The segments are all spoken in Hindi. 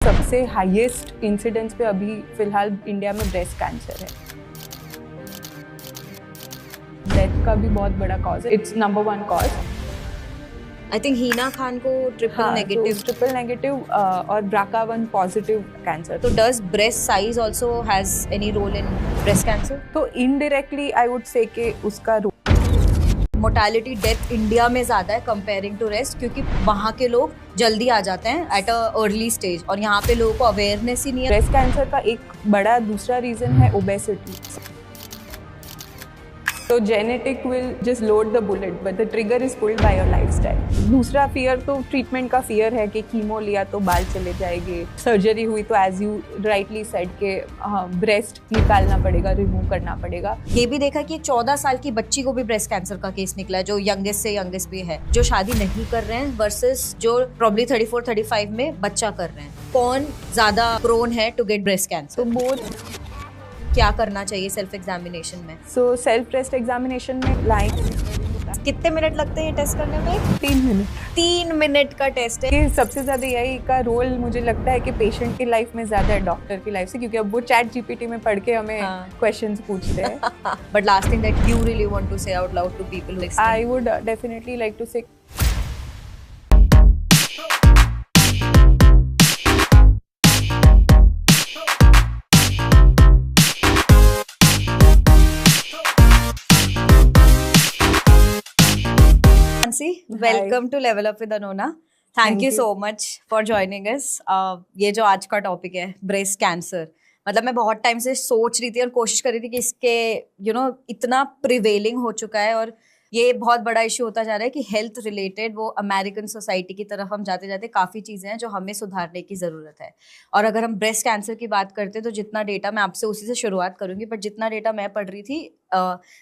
सबसे हाईएस्ट इंसिडेंस पे अभी फिलहाल इंडिया में ब्रेस्ट कैंसर है। डेथ का भी बहुत बड़ा कॉज है, it's number 1 cause. I think Heena Khan को ट्रिपल नेगेटिव और BRCA1 पॉजिटिव कैंसर। तो does breast size also has any role in breast cancer? तो इनडायरेक्टली आई वुड से कि उसका मोर्टेलिटी डेथ इंडिया में ज्यादा है कंपेयरिंग टू रेस्ट, क्योंकि वहाँ के लोग जल्दी आ जाते हैं एट अ अर्ली स्टेज और यहाँ पे लोगों को अवेयरनेस ही नहीं है। ब्रेस्ट कैंसर का एक बड़ा दूसरा रीजन है ओबेसिटी। तो genetic will just load the bullet but the trigger is pulled by your lifestyle. दूसरा फियर तो ट्रीटमेंट का फियर है कि कीमो लिया तो बाल चले जाएंगे, सर्जरी हुई तो एज यू राइटली सेड के ब्रेस्ट निकालना पड़ेगा, रिमूव करना पड़ेगा। ये भी देखा कि 14 साल की बच्ची को भी ब्रेस्ट कैंसर का केस निकला है, जो यंगेस्ट से यंगेस्ट भी है, जो शादी नहीं कर रहे हैं वर्सेस जो प्रॉब्ली 34-35 में बच्चा कर रहे हैं। कौन ज्यादा प्रोन है टू गेट ब्रेस्ट कैंसर? तो बोथ। क्या करना चाहिए सेल्फ एग्जामिनेशन में? सो सेल्फ ब्रेस्ट एग्जामिनेशन में लाइन कितने मिनट लगते हैं टेस्ट करने में? 3 मिनट। 3 मिनट का टेस्ट है। कि सबसे ज्यादा यही का रोल मुझे लगता है कि पेशेंट की लाइफ में ज्यादा है डॉक्टर की लाइफ से, क्योंकि अब वो चैट जीपीटी में पढ़ के हमें क्वेश्चंस पूछते हैं। But last thing that you really want to say out loud to people listening? I would definitely like to say welcome to level up with अनोना। Thank you so much for joining us. ये जो आज का टॉपिक है ब्रेस्ट कैंसर, मतलब मैं बहुत टाइम से सोच रही थी और कोशिश कर रही थी कि इसके इतना प्रिवेलिंग हो चुका है और ये बहुत बड़ा इशू होता जा रहा है कि हेल्थ रिलेटेड वो अमेरिकन सोसाइटी की तरफ हम जाते जाते काफ़ी चीज़ें हैं जो हमें सुधारने की ज़रूरत है। और अगर हम ब्रेस्ट कैंसर की बात करते हैं तो जितना डेटा, मैं आपसे उसी से शुरुआत करूंगी, बट जितना डेटा मैं पढ़ रही थी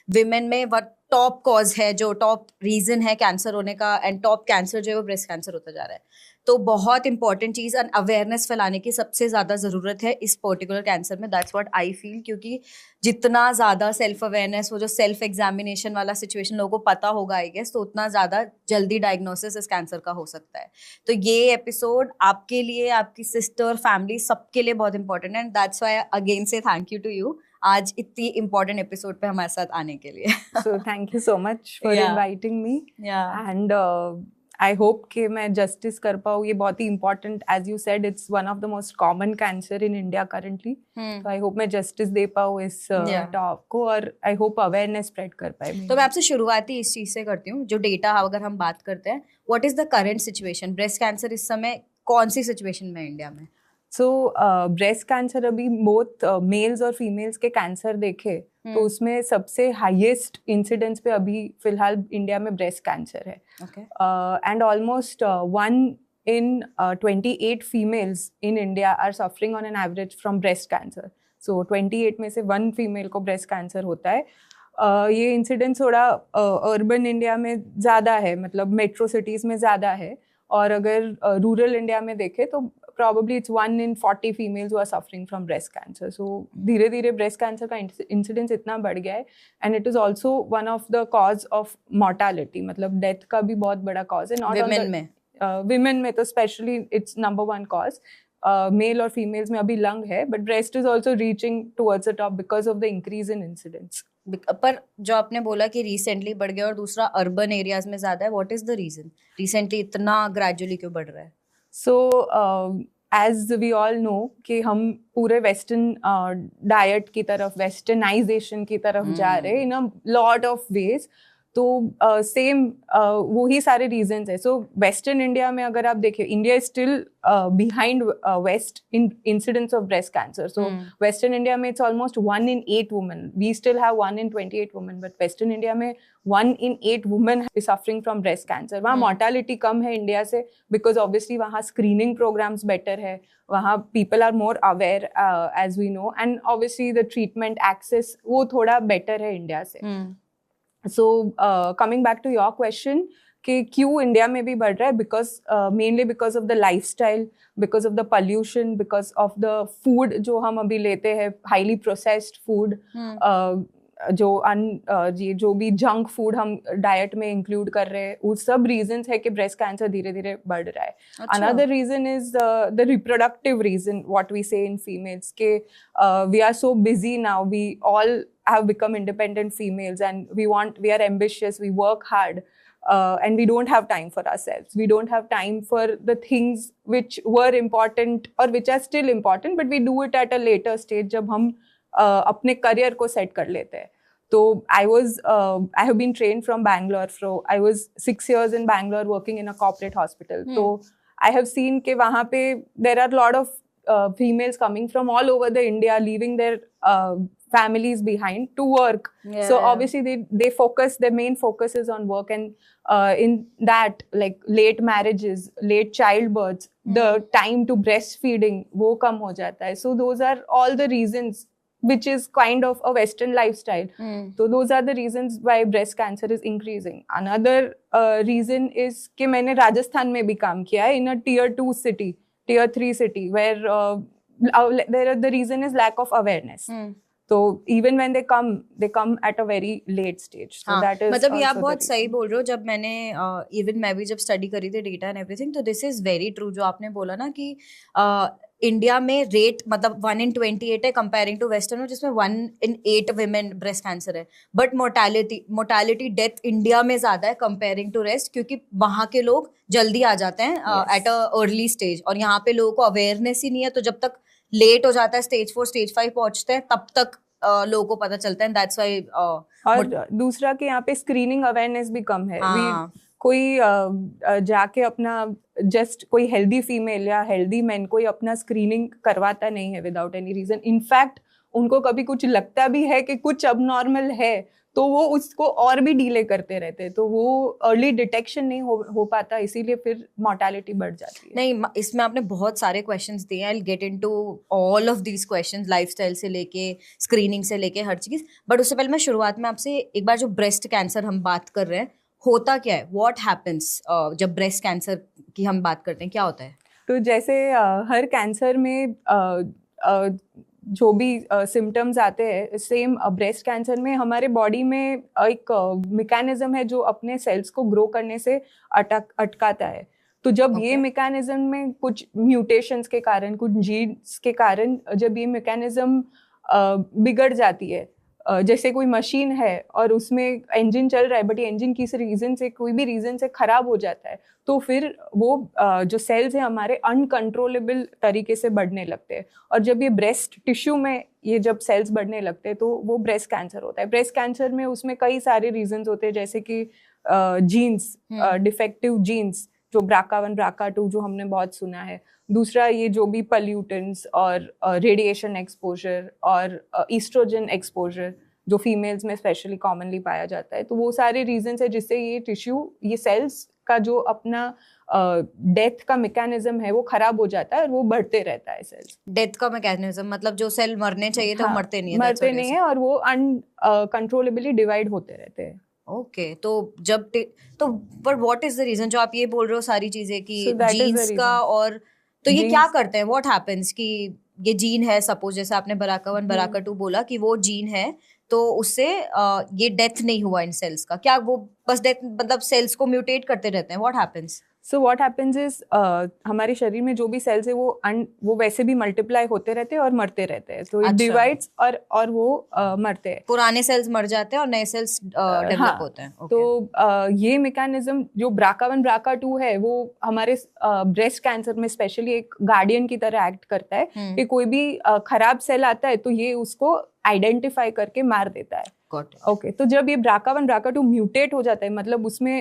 विमेन में वह टॉप कॉज है, जो टॉप रीजन है कैंसर होने का, एंड टॉप कैंसर जो है वो ब्रेस्ट कैंसर होता जा रहा है। तो बहुत इंपॉर्टेंट चीज़ एंड अवेयरनेस फैलाने की सबसे ज़्यादा ज़रूरत है इस पर्टिकुलर कैंसर में। दैट्स व्हाट आई फील, क्योंकि जितना ज़्यादा सेल्फ अवेयरनेस, वो जो सेल्फ एग्जामिनेशन वाला सिचुएशन लोगों को पता होगा आई गेस, तो उतना ज़्यादा जल्दी डायग्नोसिस इस कैंसर का हो सकता है। तो ये एपिसोड आपके लिए, आपकी सिस्टर, फैमिली, सबके लिए बहुत इंपॉर्टेंट है, एंड दैट्स व्हाई अगेन से थैंक यू टू यू आज इतनी इम्पोर्टेंट एपिसोड पे हमारे साथ आने के लिए। So thank you so much for inviting me and I hope कि मैं जस्टिस कर पाऊँ। ये बहुत ही important, as you said, it's one of the most common cancer in India currently. तो आई होप मैं जस्टिस दे पाऊँ इस टॉप को और आई होप अवेयरनेस स्प्रेड कर पाए। तो मैं आपसे शुरुआती इस चीज से करती हूँ, जो डेटा अगर हम बात करते हैं, what is the current situation? Breast cancer इस समय कौन सी सिचुएशन में इंडिया में? सो ब्रेस्ट कैंसर अभी बोथ मेल्स और फीमेल्स के कैंसर देखे तो उसमें सबसे हाईएस्ट इंसिडेंस पे अभी फिलहाल इंडिया में ब्रेस्ट कैंसर है। And almost 1 in 28 females in India are suffering on an average from breast cancer. So 28 में से 1 फीमेल को ब्रेस्ट कैंसर होता है। ये इंसिडेंस थोड़ा अर्बन इंडिया में ज़्यादा है, मतलब मेट्रो सिटीज़ में ज़्यादा है, और अगर रूरल इंडिया में देखें तो probably it's 1 in 40 females who are suffering from breast cancer. So धीरे धीरे ब्रेस्ट कैंसर का इंसिडेंस इतना बढ़ गया है, and it is also one of the cause of mortality, मतलब डेथ का भी बहुत बड़ा कॉज है। नॉट विमेन में, विमेन में तो specially it's number 1 cause. Male और फीमेल्स में अभी लंग है, but breast is also reaching towards the top because of the increase in incidence. पर जो आपने बोला कि रिसेंटली बढ़ गया और दूसरा अर्बन एरियाज में ज्यादा है, what is the reason? Recently इतना ग्रेजुअली क्यों बढ़ रहा है? So as we all know कि हम पूरे वेस्टर्न डाइट की तरफ, वेस्टर्नाइजेशन की तरफ जा रहे हैं इन अ लॉट ऑफ वेज। तो सेम वही सारे रीजंस है। सो वेस्टर्न इंडिया में अगर आप देखें, India is still behind west in incidence of breast cancer. So western India में it's almost 1 in 8 women, we still have 1 in 28 women, but western India में 1 in 8 women is suffering from breast cancer. वहाँ मॉर्टालिटी कम है इंडिया से, बिकॉज ऑब्वियसली वहाँ स्क्रीनिंग प्रोग्राम्स बेटर है, वहाँ people are more aware as we know, and obviously the treatment access वो थोड़ा बेटर है इंडिया से। So coming back to your question कि क्यों इंडिया में भी बढ़ रहा है, because mainly because of the lifestyle, because of the pollution, because of the food जो हम अभी लेते हैं, हाईली प्रोसेस्ड फूड, ये जो भी जंक फूड हम डाइट में इंक्लूड कर रहे हैं, वो सब रीजंस है कि ब्रेस्ट कैंसर धीरे धीरे बढ़ रहा है. Another reason is the reproductive reason, what we say in females, के we are so busy now, we all have become independent females and we are ambitious, we work hard, and we don't have time for ourselves, we don't have time for the things which were important or which are still important, but we do it at a later stage जब हम अपने करियर को सेट कर लेते हैं. तो I have been trained from Bangalore, so I was 6 years in Bangalore working in a corporate hospital. So I have seen कि वहाँ पे there are a lot of females coming from all over the India, leaving their families behind to work. So obviously their main focus is on work, and in that, like late marriages, late childbirths, the time to breastfeeding वो कम हो जाता है. So those are all the reasons, which is kind of a Western lifestyle. So those are the reasons why breast cancer is increasing. Another reason is कि मैंने राजस्थान में भी काम किया है in a tier 2 city, tier 3 city, where the reason is lack of awareness. तो even when they come at a very late stage. So that is मतलब ये आप बहुत सही बोल रहे हो. जब मैंने इवन मैं भी जब स्टडी करी थी डेटा एंड एवरीथिंग, तो दिस इज वेरी ट्रू जो आपने बोला ना कि इंडिया में रेट मतलब 1 in 28 है कंपेयरिंग टू वेस्टर्न में, जिसमें 1 in 8 women ब्रेस्ट कैंसर है. बट मोर्टेलिटी डेथ इंडिया में ज्यादा है कंपेयरिंग टू रेस्ट, क्योंकि वहाँ के लोग जल्दी आ जाते हैं एट अ अर्ली स्टेज, और यहाँ पे लोगों को अवेयरनेस ही नहीं है. तो जब तक लेट हो जाता है, स्टेज 4 स्टेज 5 पहुंचते हैं, तब तक लोगों को पता चलता है. That's why. और दूसरा कि यहाँ पे स्क्रीनिंग अवेयरनेस भी कम है. कोई जाके अपना जस्ट कोई हेल्दी फीमेल या हेल्दी मैन कोई अपना स्क्रीनिंग करवाता नहीं है विदाउट एनी रीजन. इनफैक्ट उनको कभी कुछ लगता भी है कि कुछ अबनॉर्मल है, तो वो उसको और भी डिले करते रहते हैं. तो वो अर्ली डिटेक्शन नहीं हो पाता, इसीलिए फिर मॉर्टेलिटी बढ़ जाती है. नहीं, इसमें आपने बहुत सारे क्वेश्चंस दिए. I will get into all of these questions, lifestyle से लेके स्क्रीनिंग से लेके हर चीज. बट उससे पहले मैं शुरुआत में आपसे एक बार, जो ब्रेस्ट कैंसर हम बात कर रहे हैं, होता क्या है? व्हाट हैपेंस जब ब्रेस्ट कैंसर की हम बात करते हैं, क्या होता है? तो जैसे हर कैंसर में जो भी सिम्टम्स आते हैं, सेम ब्रेस्ट कैंसर में हमारे बॉडी में एक मैकेनिज्म है जो अपने सेल्स को ग्रो करने से अटकाता है. तो जब ये मैकेनिज्म में कुछ म्यूटेशंस के कारण, कुछ जीन्स के कारण जब ये मैकेनिज्म बिगड़ जाती है, जैसे कोई मशीन है और उसमें इंजन चल रहा है, बट ये इंजन किसी रीजन से, कोई भी रीजन से खराब हो जाता है, तो फिर वो जो सेल्स है हमारे अनकंट्रोलेबल तरीके से बढ़ने लगते हैं. और जब ये ब्रेस्ट टिश्यू में ये जब सेल्स बढ़ने लगते हैं, तो वो ब्रेस्ट कैंसर होता है. ब्रेस्ट कैंसर में उसमें कई सारे रीजंस होते हैं, जैसे कि जीन्स, डिफेक्टिव जीन्स, जो BRCA1 BRCA2 जो हमने बहुत सुना है. दूसरा ये जो भी पल्यूटेंट्स और रेडिएशन एक्सपोजर और ईस्ट्रोजन एक्सपोजर जो फीमेल्स में स्पेशली कॉमनली पाया जाता है. तो वो सारे रीजंस है जिससे ये टिश्यू, ये सेल्स का जो अपना डेथ का मैकेनिज्म है वो खराब हो जाता है और वो बढ़ते रहता है. सेल्स डेथ का मैकेनिज्म मतलब जो सेल मरने चाहिए तो मरते नहीं है और वो अनकंट्रोलेबली डिवाइड होते रहते हैं. ओके. तो जब तो पर व्हाट इज द रीजन जो आप ये बोल रहे हो सारी चीजें कि जीन्स का, और तो ये क्या करते हैं? व्हाट हैपेंस कि ये जीन है, सपोज जैसे आपने BRCA1 BRCA2 बोला कि वो जीन है, तो उससे ये डेथ नहीं हुआ इन सेल्स का, क्या वो बस डेथ मतलब सेल्स को म्यूटेट करते रहते हैं? What happens? So what happens is हमारे शरीर में जो भी सेल्स है वो वैसे भी मल्टीप्लाई होते रहते हैं और मरते रहते हैं. तो इट डिवाइड्स और वो मरते हैं. पुराने सेल्स मर जाते हैं और नए सेल्स डेवलप होते हैं. तो ये मैकेनिज्म जो BRCA1 BRCA2 है, वो हमारे ब्रेस्ट कैंसर में स्पेशली एक गार्डियन की तरह एक्ट करता है. कि कोई भी खराब सेल आता है तो ये उसको आइडेंटिफाई करके मार देता है. ओके. तो जब ये BRCA1 BRCA2 म्यूटेट हो जाता है, मतलब उसमें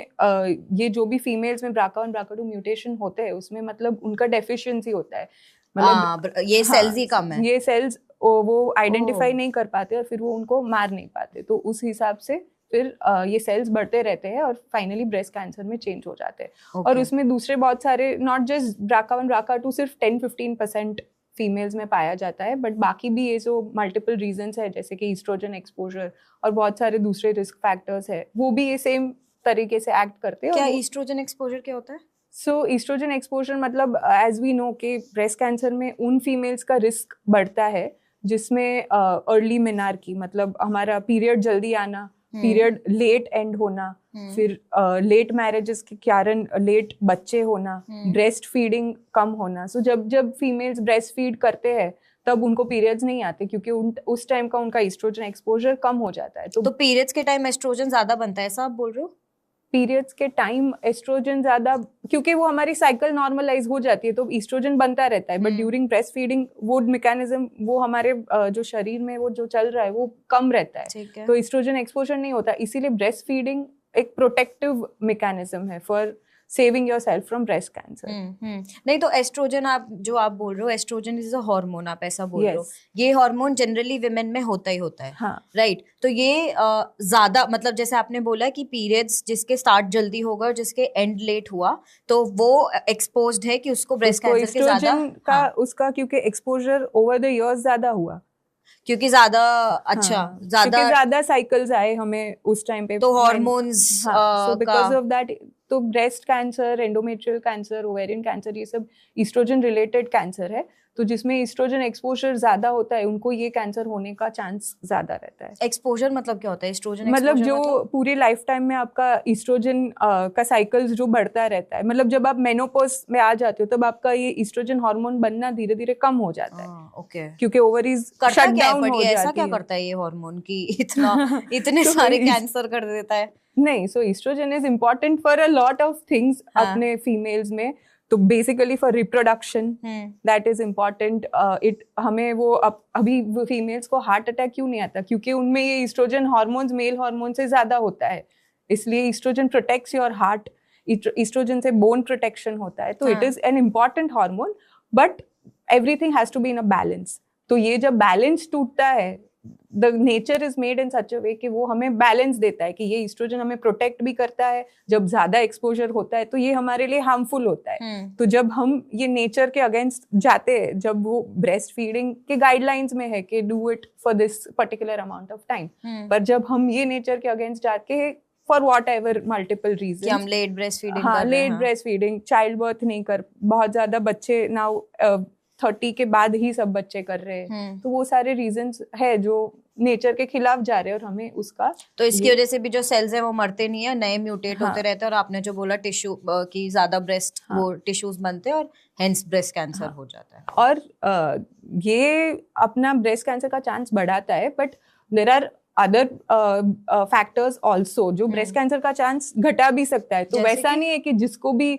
ये जो भी फीमेल्स में BRCA1 BRCA2 म्यूटेशन होते हैं, उसमें मतलब उनका डेफिशिएंसी होता है, मतलब ये सेल्स ही कम है, ये सेल्स वो आइडेंटिफाई नहीं कर पाते और फिर वो उनको मार नहीं पाते. तो उस हिसाब से फिर ये सेल्स बढ़ते रहते हैं और फाइनली ब्रेस्ट कैंसर में चेंज हो जाते हैं. और उसमें दूसरे बहुत सारे, नॉट जस्ट BRCA1 BRCA2 सिर्फ 10-15% फीमेल्स में पाया जाता है, बट बाकी भी ये जो मल्टीपल रीजंस है, जैसे कि ईस्ट्रोजन एक्सपोजर और बहुत सारे दूसरे रिस्क फैक्टर्स है, वो भी ये सेम तरीके से एक्ट करते हैं. क्या ईस्ट्रोजन एक्सपोजर क्या होता है? सो ईस्ट्रोजन एक्सपोजर मतलब एज वी नो कि ब्रेस्ट कैंसर में उन फीमेल्स का रिस्क बढ़ता है जिसमें अर्ली मेनार्की, मतलब हमारा पीरियड जल्दी आना, पीरियड लेट एंड होना, फिर लेट मैरिजेस के कारण लेट बच्चे होना, ब्रेस्ट फीडिंग कम होना. सो जब फीमेल्स ब्रेस्ट फीड करते हैं तब उनको पीरियड्स नहीं आते, क्योंकि उस टाइम का उनका एस्ट्रोजन एक्सपोजर कम हो जाता है. तो पीरियड्स के टाइम एस्ट्रोजन ज्यादा बनता है, ऐसा आप बोल रहे हो? पीरियड्स के टाइम एस्ट्रोजन ज्यादा, क्योंकि वो हमारी साइकिल नॉर्मलाइज हो जाती है तो एस्ट्रोजन बनता रहता है. बट ड्यूरिंग ब्रेस्ट फीडिंग वो मैकेनिज्म, वो हमारे जो शरीर में वो जो चल रहा है वो कम रहता है, तो एस्ट्रोजन एक्सपोजर नहीं होता. इसीलिए ब्रेस्ट फीडिंग एक प्रोटेक्टिव मैकेनिज्म है for saving yourself from breast cancer. नहीं, तो एस्ट्रोजन आप बोल रहे हो, एस्ट्रोजन इज अ हार्मोन, आप ऐसा बोल रहे हो. ये हार्मोन जनरली विमेन में होता ही होता है. हाँ. राइट. तो ये ज्यादा, मतलब जैसे आपने बोला कि पीरियड्स जिसके स्टार्ट जल्दी होगा और जिसके एंड लेट हुआ, तो वो एक्सपोज्ड है कि उसको ब्रेस्ट कैंसर के ज्यादा उसका क्योंकि एक्सपोजर ओवर द इयर्स ज्यादा हुआ, क्योंकि ज्यादा ज्यादा साइकिल्स आए हमें उस टाइम पे, तो hormones, so because of that. तो breast cancer, endometrial cancer, ovarian cancer, ये सब ईस्ट्रोजन रिलेटेड कैंसर है. तो जिसमें ईस्ट्रोजन एक्सपोजर ज्यादा होता है उनको ये कैंसर होने का चांस ज्यादा रहता है. एक्सपोजर मतलब क्या होता है? एस्ट्रोजन मतलब जो पूरी लाइफ टाइम में आपका ईस्ट्रोजन का साइकिल्स जो बढ़ता रहता है, मतलब जब आप मेनोपॉज में आ जाते हो तब आपका ये ईस्ट्रोजन हार्मोन बनना धीरे धीरे कम हो जाता है. ओके. क्योंकि ओवरीज शट डाउन हो जाती है. ऐसा क्या करता है ये हार्मोन कि इतने सारे कैंसर कर देता है? नहीं, so estrogen is important for a lot of things अपने फीमेल्स में. तो basically for reproduction that is important. हमें वो अभी फीमेल्स को हार्ट अटैक क्यों नहीं आता? क्योंकि उनमें ये ईस्ट्रोजन हार्मोन्स मेल हार्मोन से ज्यादा होता है. इसलिए estrogen protects your heart. Estrogen से बोन प्रोटेक्शन होता है. तो it is an important hormone, but everything has to be in a balance. तो ये जब बैलेंस टूटता है, the nature is made in such a way कि वो हमें बैलेंस देता है कि ये ईस्ट्रोजन हमें प्रोटेक्ट भी करता है. जब ज्यादा एक्सपोजर होता है तो ये हमारे लिए हार्मफुल होता है. तो जब हम ये नेचर के अगेंस्ट जाते हैं, जब वो ब्रेस्ट फीडिंग के गाइडलाइंस में है कि do it for this particular amount of time, पर जब हम ये नेचर के अगेंस्ट जाके for whatever multiple reason, हम late breast feeding, late breast feeding, child birth नहीं कर, बहुत ज्यादा बच्चे नाउ 30 के बाद ही सब बच्चे कर रहे हैं, तो वो सारे रीजंस है जो नेचर के खिलाफ जा रहे हैं और हमें उसका, तो इसकी वजह से भी जो सेल्स है वो मरते नहीं है, नए म्यूटेट होते रहते हैं. और आपने जो बोला टिश्यू की ज्यादा ब्रेस्ट वो टिश्यूज बनते हैं और हेंस ब्रेस्ट कैंसर हो जाता है. और ये अपना ब्रेस्ट कैंसर का चांस बढ़ाता है, but there are other factors also जो ब्रेस्ट कैंसर का चांस घटा भी सकता है. तो वैसा नहीं है कि जिसको भी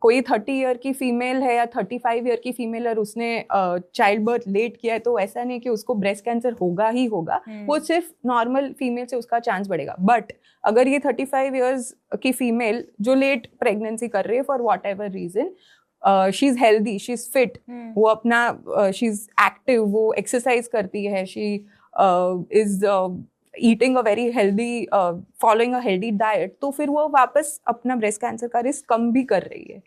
कोई 30 ईयर की फीमेल है या 35 ईयर की फीमेल और उसने चाइल्ड बर्थ लेट किया है तो ऐसा नहीं कि उसको ब्रेस्ट कैंसर होगा ही होगा. वो सिर्फ नॉर्मल फीमेल से उसका चांस बढ़ेगा. बट अगर ये 35 ईयर्स की फीमेल जो लेट प्रेगनेंसी कर रही है for whatever reason, she is healthy, she is fit, वो अपना शी इज एक्टिव, वो एक्सरसाइज करती है, she is eating a very healthy, following a healthy diet, तो फिर वो वापस अपना ब्रेस्ट कैंसर का रिस्क कम भी कर रही है.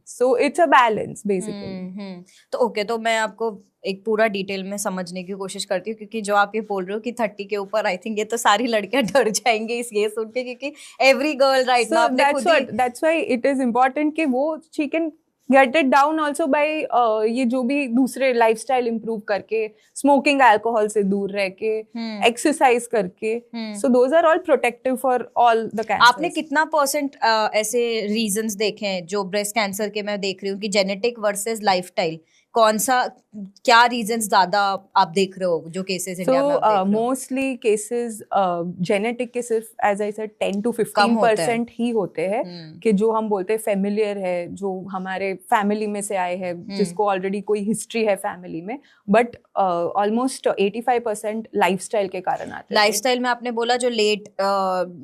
So it's a balance basically. तो ओके, तो मैं आपको एक पूरा डिटेल में समझने की कोशिश करती हूँ, क्योंकि जो आप ये बोल रहे हो कि 30 के ऊपर, आई थिंक ये तो सारी लड़कियां डर जाएंगे इस ये सुन के, क्योंकि every girl right now, that's why it is important कि वो she can get it down also by ये जो भी दूसरे लाइफस्टाइल इंप्रूव करके, स्मोकिंग अल्कोहल से दूर रह के, एक्सरसाइज करके, so those are all protective for all the cancer. आपने कितना % ऐसे रीजंस देखे हैं जो ब्रेस्ट कैंसर के, मैं देख रही हूँ कि जेनेटिक वर्सेस लाइफस्टाइल, कौन सा, क्या रीजंस ज्यादा आप देख रहे हो जो केसेस इंडिया में आप देख रहे हो? मोस्टली केसेस जेनेटिक के सिर्फ एज आई सेड 10 to 15% ही होते हैं कि जो हम बोलते हैं फेमिलियर है, जो हमारे फैमिली में से आए हैं, जिसको ऑलरेडी कोई हिस्ट्री है फैमिली में. बट ऑलमोस्ट 85% लाइफस्टाइल के कारण आते हैं. लाइफस्टाइल में आपने बोला जो लेट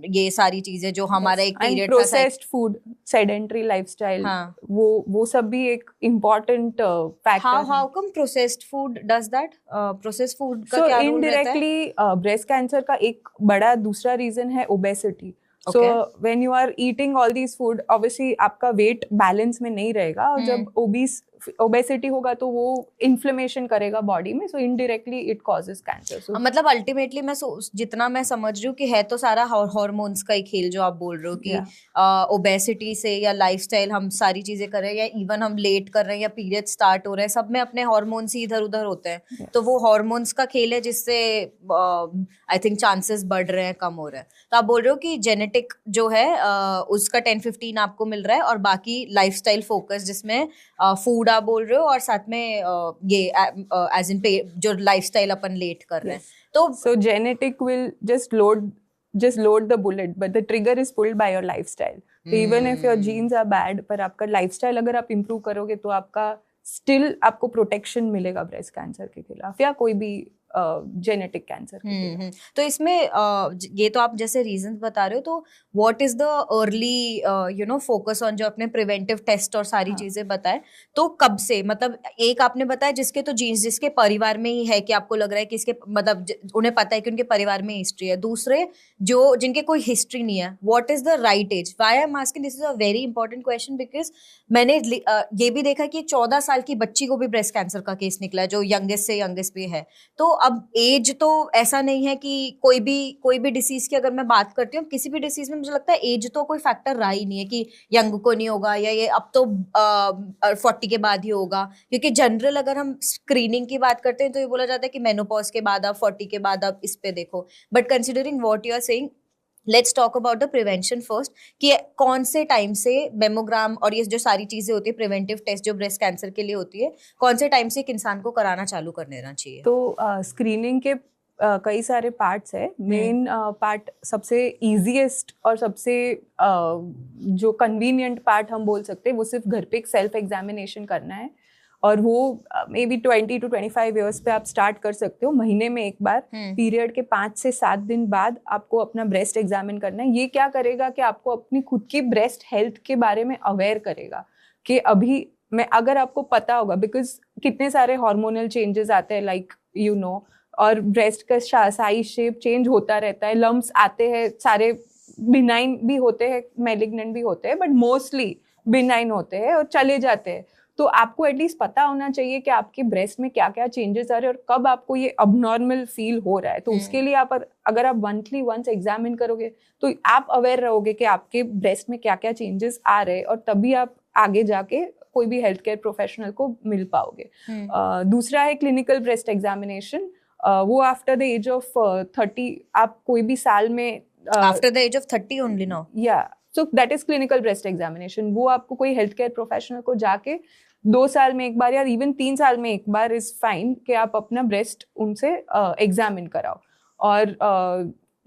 ये सारी चीजें जो हमारा एक period, processed food, sedentary lifestyle, वो सब भी एक important factor. How come processed food does that? Processed food का क्या रोल रहता है? indirectly ब्रेस्ट कैंसर का एक बड़ा दूसरा रीजन है obesity. So when you are eating all these food, obviously आपका वेट बैलेंस में नहीं रहेगा, और जब ओबीस ओबेसिटी होगा तो वो इन्फ्लेमेशन करेगा बॉडी में, so indirectly it causes cancer. मतलब अल्टीमेटली मैं जितना मैं समझ रही हूँ कि है तो सारा हार्मोन्स का ही खेल जो आप बोल रहे हो कि ओबेसिटी से या लाइफस्टाइल हम सारी चीजें कर रहे हैं, या इवन हम लेट कर रहे हैं या पीरियड स्टार्ट हो रहे हैं, सब में अपने हार्मोन्स ही इधर उधर होते हैं। तो वो हार्मोन्स का खेल है जिससे आई थिंक चांसेस बढ़ रहे हैं, कम हो रहे हैं। तो आप बोल रहे हो कि जेनेटिक जो है उसका 10-15 आपको मिल रहा है, और बाकी लाइफस्टाइल फोकस जिसमें फूड आप बोल रहे हो, और साथ में ये एज इन जो लाइफस्टाइल अपन लेट कर रहे हैं। तो सो genetic will just load the bullet, but the trigger is pulled by your lifestyle. So even if your genes are bad, पर आपका lifestyle अगर आप improve करोगे तो आपका still आपको प्रोटेक्शन मिलेगा ब्रेस्ट कैंसर के खिलाफ या कोई भी जेनेटिक कैंसर। तो इसमें ये तो आप जैसे रीजंस बता रहे हो, तो what is the early focus on जो अपने प्रिवेंटिव टेस्ट और सारी चीजें बताए, तो कब से, मतलब एक आपने बताया जिसके तो जीन्स जिसके परिवार में ही है कि आपको लग रहा है कि इसके मतलब उन्हें पता है कि उनके परिवार में हिस्ट्री है, दूसरे जो जिनके कोई हिस्ट्री नहीं है, what is the right age? Why I am asking, this is a very important question, because मैंने ये भी देखा कि 14 साल की बच्ची को भी ब्रेस्ट कैंसर का केस निकला है, जो यंगेस्ट से यंगेस्ट भी है। तो अब एज तो ऐसा नहीं है कि कोई भी डिसीज की अगर मैं बात करती हूँ, किसी भी डिसीज में मुझे लगता है एज तो कोई फैक्टर रहा ही नहीं है कि यंग को नहीं होगा या ये अब तो 40 के बाद ही होगा, क्योंकि जनरल अगर हम स्क्रीनिंग की बात करते हैं तो ये बोला जाता है कि मेनोपॉज के बाद आप 40 के बाद आप इस पे देखो। But considering what you are saying, let's talk about the prevention first, कि कौन से टाइम से मेमोग्राम और ये जो सारी चीजें होती है प्रिवेंटिव टेस्ट जो ब्रेस्ट कैंसर के लिए होती है, कौन से टाइम से एक इंसान को कराना चालू कर देना चाहिए? तो स्क्रीनिंग के कई सारे पार्ट्स है। मेन पार्ट सबसे इजीएस्ट और सबसे जो कन्वीनियंट पार्ट हम बोल सकते हैं वो सिर्फ घर पे एक सेल्फ एग्जामिनेशन करना है, और वो मे बी 20 to 25 ईयर्स पे आप स्टार्ट कर सकते हो। महीने में एक बार पीरियड के 5 से 7 दिन बाद आपको अपना ब्रेस्ट एग्जामिन करना है। ये क्या करेगा कि आपको अपनी खुद की ब्रेस्ट हेल्थ के बारे में अवेयर करेगा कि अभी मैं, अगर आपको पता होगा, बिकॉज कितने सारे हार्मोनल चेंजेस आते हैं लाइक यू नो, और ब्रेस्ट का साइज शेप चेंज होता रहता है, लम्प्स आते हैं, सारे बिनाइन भी होते हैं, मैलिग्नेंट भी होते हैं, बट मोस्टली बिनाइन होते हैं और चले जाते हैं। तो आपको एटलीस्ट पता होना चाहिए कि आपके ब्रेस्ट में क्या क्या चेंजेस आ रहे हैं और कब आपको ये अबनॉर्मल फील हो रहा है। तो उसके लिए आप अगर आप मंथली वंस एग्जामिन करोगे तो आप अवेयर रहोगे कि आपके ब्रेस्ट में क्या क्या चेंजेस आ रहे हैं, और तभी आप आगे जाके कोई भी हेल्थ केयर प्रोफेशनल को मिल पाओगे। दूसरा है क्लिनिकल ब्रेस्ट एग्जामिनेशन। वो आफ्टर द एज ऑफ 30, आप कोई भी साल में after the age of 30 only now, या so that is clinical breast examination. वो आपको कोई हेल्थ केयर प्रोफेशनल को जाके 2 साल में एक बार या इवन 3 साल में एक बार इज फाइन कि आप अपना ब्रेस्ट उनसे एग्जामिन कराओ। और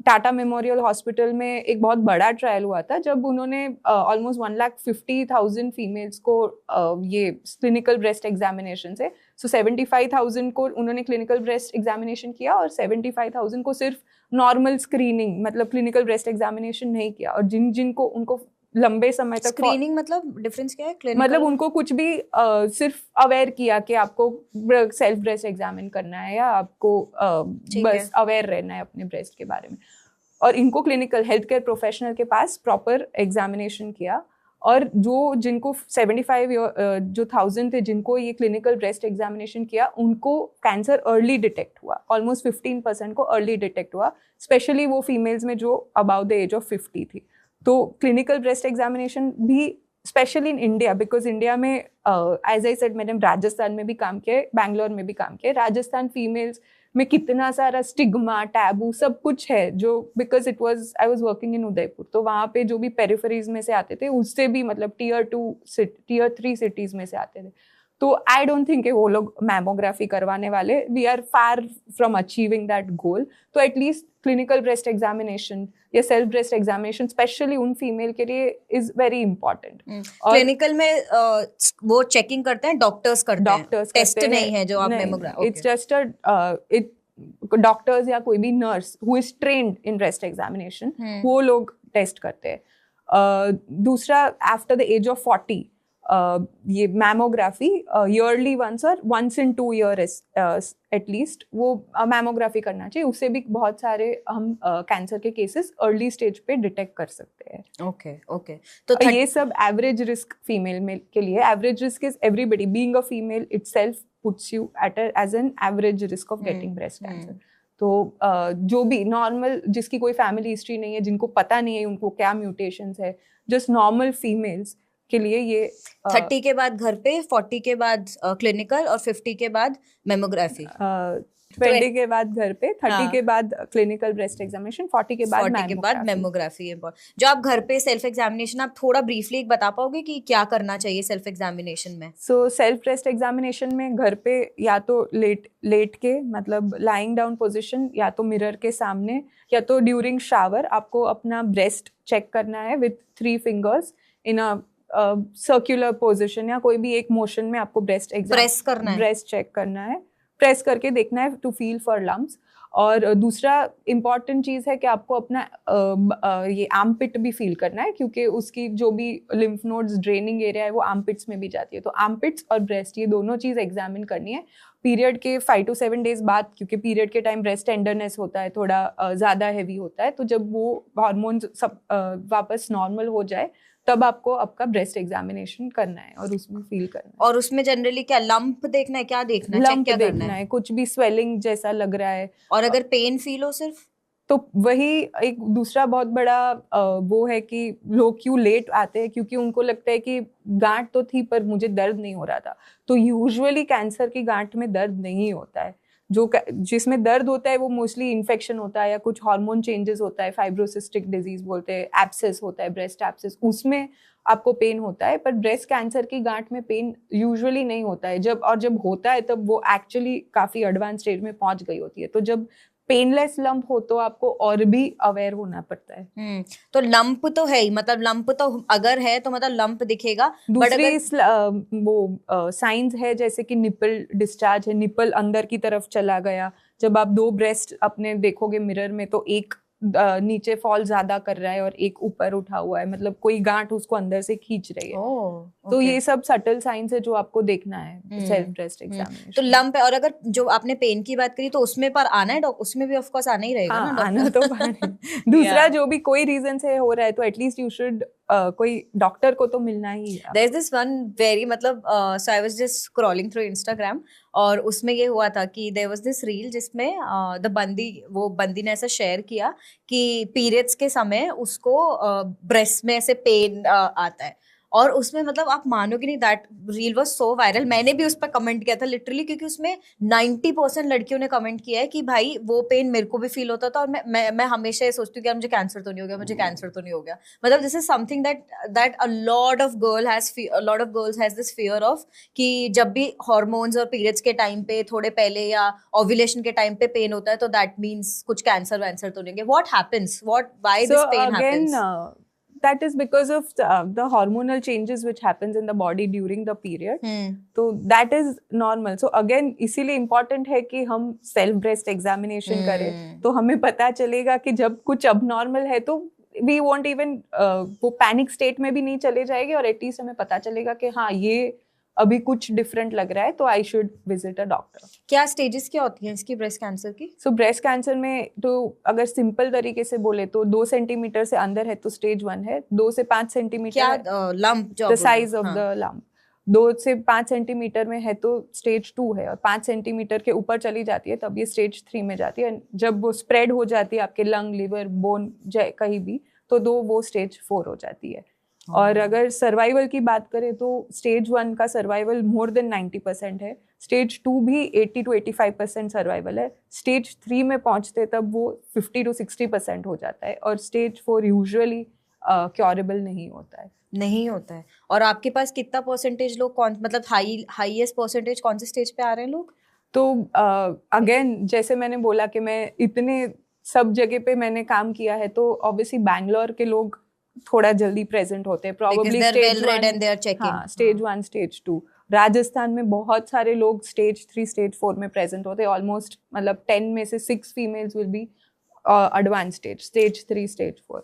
टाटा मेमोरियल हॉस्पिटल में एक बहुत बड़ा ट्रायल हुआ था जब उन्होंने ऑलमोस्ट 1,50,000 फीमेल्स को ये क्लिनिकल ब्रेस्ट एग्जामिनेशन से, सो 75,000 को उन्होंने क्लिनिकल ब्रेस्ट एग्जामिनेशन किया और 75,000 को सिर्फ नॉर्मल स्क्रीनिंग, मतलब क्लिनिकल ब्रेस्ट एग्जामिनेशन नहीं किया। और जिनको उनको लंबे समय तक स्क्रीनिंग, मतलब डिफरेंस क्या है? मतलब उनको कुछ भी सिर्फ अवेयर किया कि आपको सेल्फ ब्रेस्ट एग्जामिन करना है या आपको बस अवेयर रहना है अपने ब्रेस्ट के बारे में। और इनको क्लिनिकल हेल्थ केयर प्रोफेशनल के पास प्रॉपर एग्जामिनेशन किया, और जिनको 75,000 थे जिनको ये क्लिनिकल ब्रेस्ट एग्जामिनेशन किया, उनको कैंसर अर्ली डिटेक्ट हुआ। ऑलमोस्ट 15% को अर्ली डिटेक्ट हुआ, स्पेशली वो फीमेल्स में जो अबाउट द एज ऑफ 50 थी। तो क्लिनिकल ब्रेस्ट एग्जामिनेशन भी specially in India, because India में एज आई सेड, मैंने राजस्थान में भी काम किया है, बैंगलोर में भी काम किया है। राजस्थान फीमेल्स में कितना सारा स्टिग्मा, टैबू सब कुछ है, जो because I was working in Udaipur, तो वहाँ पे जो भी पेरिफेरीज में से आते थे उससे भी, मतलब Tier 2 Tier 3 सिटीज में से आते थे। तो आई डोंट थिंक वो लोग मैमोग्राफी करवाने वाले। We are far from achieving that goal. तो एटलीस्ट क्लिनिकल ब्रेस्ट एग्जामिनेशन या सेल्फ ब्रेस्ट एग्जामिनेशन स्पेशली उन फीमेल के लिए इज वेरी इंपॉर्टेंट। क्लिनिकल में वो चेकिंग करते हैं, डॉक्टर्स करते हैं, टेस्ट नहीं है जो आप मेमोग्राफी, इट्स जस्ट डॉक्टर्स या कोई भी nurse who is trained in breast examination, वो लोग टेस्ट करते हैं। दूसरा, आफ्टर द एज ऑफ 40 ये मैमोग्राफी ईयरली वंस और वंस इन 2 ईयर एटलीस्ट वो मैमोग्राफी करना चाहिए। उससे भी बहुत सारे हम कैंसर के केसेस अर्ली स्टेज पे डिटेक्ट कर सकते हैं। Okay okay. तो ये सब एवरेज रिस्क फीमेल में के लिए। Average risk is everybody, being a female itself puts you at as an average risk of getting breast cancer. तो जो भी नॉर्मल, जिसकी कोई फैमिली हिस्ट्री नहीं है, जिनको पता नहीं है उनको क्या म्यूटेशंस है, जस्ट नॉर्मल फीमेल्स के लिए ये 30 के बाद घर पे, 40 के बाद क्लिनिकल और 50 के बाद मेमोग्राफी। 20 के बाद घर पे, 30 के बाद क्लिनिकल ब्रेस्ट एग्जामिनेशन, 40 के बाद मेमोग्राफी। जो आप घर पे सेल्फ एग्जामिनेशन, आप थोड़ा ब्रीफली एक बता पाओगे कि क्या करना चाहिए सेल्फ एग्जामिनेशन में? सो सेल्फ ब्रेस्ट एग्जामिनेशन में घर पे या तो लेट के, मतलब लाइंग डाउन पोजीशन, या तो मिरर के सामने, या तो ड्यूरिंग शावर आपको अपना ब्रेस्ट चेक करना है with 3 fingers in a circular position, या कोई भी एक मोशन में आपको ब्रेस्ट चेक करना है, प्रेस करके देखना है टू फील फॉर लम्प्स। और दूसरा इम्पॉर्टेंट चीज़ है कि आपको अपना ये आर्मपिट भी फील करना है, क्योंकि उसकी जो भी लिम्फ नोड्स ड्रेनिंग एरिया है वो आर्मपिट्स में भी जाती है। तो आर्मपिट्स और ब्रेस्ट, ये दोनों चीज़ एग्जामिन करनी है पीरियड के 5 to 7 डेज बाद, क्योंकि पीरियड के टाइम ब्रेस्ट टेंडरनेस होता है, थोड़ा ज़्यादा हैवी होता है। तो जब वो हार्मोन्स सब वापस नॉर्मल हो जाए तब आपको आपका ब्रेस्ट एग्जामिनेशन करना है और उसमें फील करना है। और उसमें जनरली क्या लंप देखना है, क्या देखना है, लंप देखना है, कुछ भी स्वेलिंग जैसा लग रहा है। और अगर पेन फील हो सिर्फ, तो वही एक दूसरा बहुत बड़ा वो है कि लोग क्यों लेट आते हैं, क्योंकि उनको लगता है कि गांठ तो थी पर मुझे दर्द नहीं हो रहा था। तो यूजुअली कैंसर की गांठ में दर्द नहीं होता है। जिसमें दर्द होता है वो मोस्टली इन्फेक्शन होता है या कुछ हार्मोन चेंजेस होता है, फाइब्रोसिस्टिक डिजीज बोलते हैं, एब्सेस होता है, ब्रेस्ट एब्सेस, उसमें आपको पेन होता है। पर ब्रेस्ट कैंसर की गांठ में पेन यूजुअली नहीं होता है। जब होता है तब वो एक्चुअली काफी एडवांस स्टेज में पहुंच गई होती है। तो जब पेनलेस लंप हो तो आपको और भी अवेयर होना पड़ता है। तो लंप तो है ही, मतलब लंप तो अगर है तो मतलब लंप दिखेगा। दूसरी वो साइंस है जैसे कि निपल डिस्चार्ज है, निपल अंदर की तरफ चला गया। जब आप 2 ब्रेस्ट अपने देखोगे मिरर में तो एक नीचे फॉल ज्यादा कर रहा है और एक ऊपर उठा हुआ है, मतलब कोई गांठ उसको अंदर से खींच रही है। तो ये सब सटल साइंस है जो आपको देखना है सेल्फ ब्रेस्ट एग्जामिनेशन। तो लंप है। और अगर जो आपने पेन की बात करी तो उसमें पर आना है, उसमें भी ऑफ कोर्स आना ही रहेगा ना? आना तो दूसरा जो भी कोई रीजन से हो रहा है तो एटलीस्ट यू शुड कोई डॉक्टर को तो मिलना ही है। There's this one very मतलब so I was just scrolling through Instagram और उसमें ये हुआ था कि there was this reel जिसमें वो बंदी ने ऐसा शेयर किया कि पीरियड्स के समय उसको ब्रेस्ट में ऐसे पेन आता है। और उसमें मतलब आप मानोगे नहीं, that reel was so viral. मैंने भी उस पर कमेंट किया था लिटरली, क्योंकि उसमें 90% लड़कियों ने कमेंट किया है कि भाई वो पेन मेरे को भी फील होता था और मैं हमेशा ये सोचती हूँ कि यार मुझे कैंसर तो नहीं हो गया, मुझे कैंसर तो नहीं हो गया। मतलब this is something that a lot of girls has this fear of कि जब भी हॉर्मोन्स और पीरियड्स के टाइम पे थोड़े पहले या ओव्यूलेशन के टाइम पे पेन होता है तो दैट मीन्स कुछ कैंसर वैंसर तो नहीं है। What happens, why this pain happens? That is because of the hormonal changes which happens in the body during the period. तो that is normal. So again इसीलिए important है कि हम self breast examination करें, तो हमें पता चलेगा कि जब कुछ abnormal है तो we won't even वो panic state में भी नहीं चले जाएंगे और at least हमें पता चलेगा कि हाँ ये अभी कुछ डिफरेंट लग रहा है तो I should visit a doctor. क्या स्टेजेस क्या होती हैं इसकी ब्रेस्ट कैंसर की? सो ब्रेस्ट कैंसर में तो अगर सिंपल तरीके से बोले तो 2 सेंटीमीटर से अंदर है तो स्टेज 1 है। 2 से 5 सेंटीमीटर क्या lump, the size of the lump 2 से 5 सेंटीमीटर में है तो स्टेज 2 है, और 5 सेंटीमीटर के ऊपर चली जाती है तब ये स्टेज 3 में जाती है। जब वो स्प्रेड हो जाती है आपके लंग, लिवर, बोन कहीं भी, तो वो स्टेज 4 हो जाती है। और अगर सर्वाइवल की बात करें तो स्टेज 1 का सर्वाइवल मोर देन 90% है, स्टेज 2 भी 80 to 85% सर्वाइवल है, स्टेज 3 में पहुंचते तब वो 50 to 60% हो जाता है, और स्टेज 4 यूजुअली क्योरेबल नहीं होता है। और आपके पास कितना परसेंटेज लोग मतलब हाईएस्ट परसेंटेज कौन से स्टेज पे आ रहे हैं लोग? तो अगेन जैसे मैंने बोला कि मैं इतने सब जगह पे मैंने काम किया है, तो ऑब्वियसली बैंगलोर के लोग थोड़ा जल्दी प्रेजेंट होते हैं, प्रोबेबली स्टेज 1 स्टेज 2। राजस्थान में बहुत सारे लोग स्टेज 3 स्टेज 4 में प्रेजेंट होते हैं। ऑलमोस्ट मतलब 10 में से 6 females will be advance stage 3 stage 4।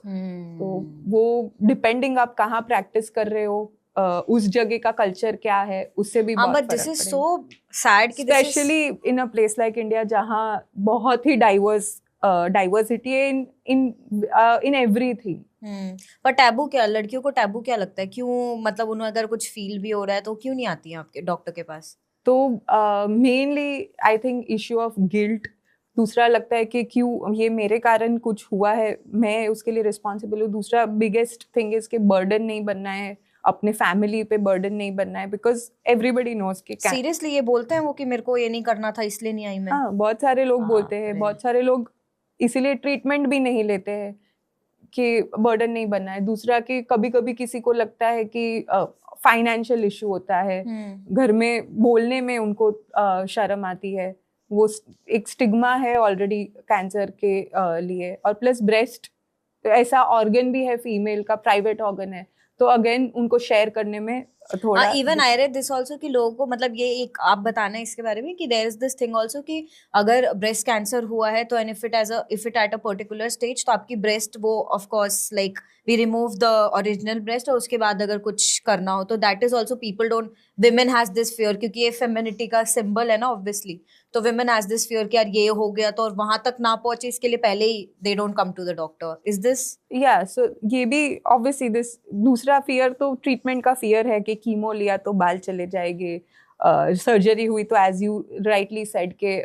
तो वो डिपेंडिंग आप कहाँ प्रैक्टिस कर रहे हो, उस जगह का कल्चर क्या है उससे भी बहुत but this is so sad कि specially in a place like India जहाँ बहुत ही डाइवर्सिटी है इन एवरीथिंग। पर टैबू क्या, लड़कियों को टैबू क्या लगता है, क्यों मतलब उन्हें अगर कुछ फील भी हो रहा है तो क्यों नहीं आती है आपके डॉक्टर के पास? तो mainly I think issue of guilt. दूसरा लगता है कि क्यों ये मेरे कारण कुछ हुआ है, मैं उसके लिए रिस्पॉन्सिबल हूँ। दूसरा बिगेस्ट थिंग इज कि बर्डन नहीं बनना है, अपने फैमिली पे बर्डन नहीं बनना है, बिकॉज एवरीबडी नोज कि सीरियसली ये बोलते हैं वो कि मेरे को ये नहीं करना था इसलिए नहीं आई मैं? हाँ, बहुत सारे लोग बोलते हैं, बहुत सारे लोग इसीलिए ट्रीटमेंट भी नहीं लेते हैं कि बर्डन नहीं बनना है। दूसरा कि कभी कभी किसी को लगता है कि फाइनेंशियल इशू होता है, घर में बोलने में उनको शर्म आती है, वो एक स्टिग्मा है ऑलरेडी कैंसर के लिए। और प्लस ब्रेस्ट ऐसा ऑर्गन भी है फीमेल का, प्राइवेट ऑर्गन है, तो अगेन उनको शेयर करने में थोड़ा even I read this also कि लोगों को मतलब ये एक आप बताना इसके बारे में कि there is this thing also कि अगर ब्रेस्ट कैंसर हुआ है तो and if it at a particular stage तो आपकी ब्रेस्ट वो of course like we remove the original breast और उसके बाद अगर कुछ करना हो तो that is also people don't, women has this fear क्योंकि ये फेमिनिटी का सिंबल है ना ऑब्वियसली, तो विमेन हैज दिस फियर कि यार ये हो गया तो और वहां तक ना पहुंचे इसके लिए पहले ही they don't come to the doctor. Is this या सो ये भी ऑब्वियसली दिस दूसरा फियर तो ट्रीटमेंट का फियर है कि कीमो लिया तो बाल चले जाएंगे, सर्जरी हुई तो एज यू राइटली सेड के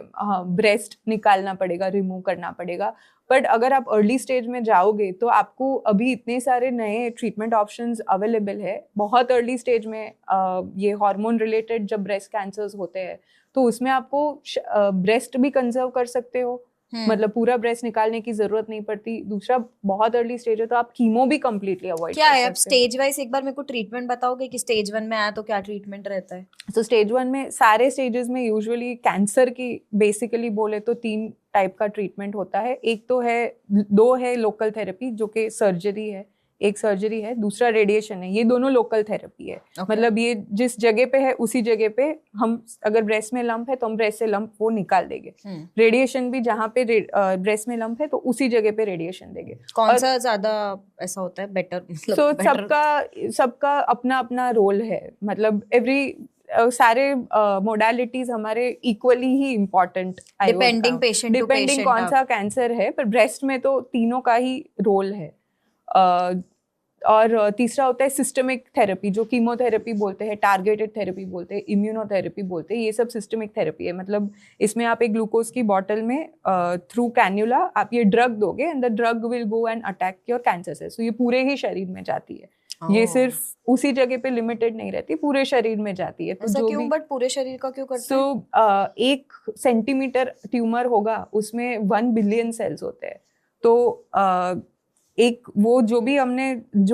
ब्रेस्ट निकालना पड़ेगा, रिमूव करना पड़ेगा। बट अगर आप अर्ली स्टेज में जाओगे तो आपको अभी इतने सारे नए ट्रीटमेंट ऑप्शंस अवेलेबल है। बहुत अर्ली स्टेज में ये हार्मोन रिलेटेड जब ब्रेस्ट कैंसर्स होते हैं तो उसमें आपको ब्रेस्ट भी कंजर्व कर सकते हो, मतलब पूरा ब्रेस्ट निकालने की जरूरत नहीं पड़ती। दूसरा बहुत अर्ली स्टेज है तो आप कीमो भी कंप्लीटली अवॉइड क्या है। अब स्टेज वाइज एक बार मेरे को ट्रीटमेंट बताओगे कि स्टेज 1 में आया तो क्या ट्रीटमेंट रहता है? तो स्टेज 1 में सारे स्टेजेस में यूजुअली कैंसर की बेसिकली बोले तो 3 टाइप का ट्रीटमेंट होता है। एक तो है, 2 है लोकल थेरेपी जो कि सर्जरी है, एक सर्जरी है, दूसरा रेडिएशन है। ये दोनों लोकल थेरेपी है। मतलब ये जिस जगह पे है उसी जगह पे हम, अगर ब्रेस्ट में लंप है तो हम ब्रेस्ट से लंप वो निकाल देंगे। रेडिएशन भी जहाँ पे ब्रेस्ट में लंप है तो उसी जगह पे रेडिएशन देंगे। कौन सा ज्यादा ऐसा होता है बेटर? तो सबका अपना अपना रोल है, मतलब सारे मोडालिटीज हमारे इक्वली ही important, depending patient to patient, depending कौन सा कैंसर है। पर ब्रेस्ट में तो तीनों का ही रोल है। और तीसरा होता है सिस्टमिक थेरेपी जो कीमोथेरेपी बोलते हैं, टारगेटेड थेरेपी बोलते हैं, इम्यूनोथेरेपी बोलते हैं। ये सब सिस्टमिक थेरेपी है। मतलब इसमें आप एक ग्लूकोज की बॉटल में थ्रू कैन्युला आप ये ड्रग दोगे and the drug will go and attack your cancer cells. तो ये पूरे ही शरीर में जाती है। ये सिर्फ उसी जगह पे लिमिटेड नहीं रहती, पूरे शरीर में जाती है। तो ऐसा जो क्यों? बट पूरे शरीर का क्यों करते हैं? 1 सेंटीमीटर ट्यूमर होगा उसमें 1 बिलियन सेल्स होते हैं। तो एक वो जो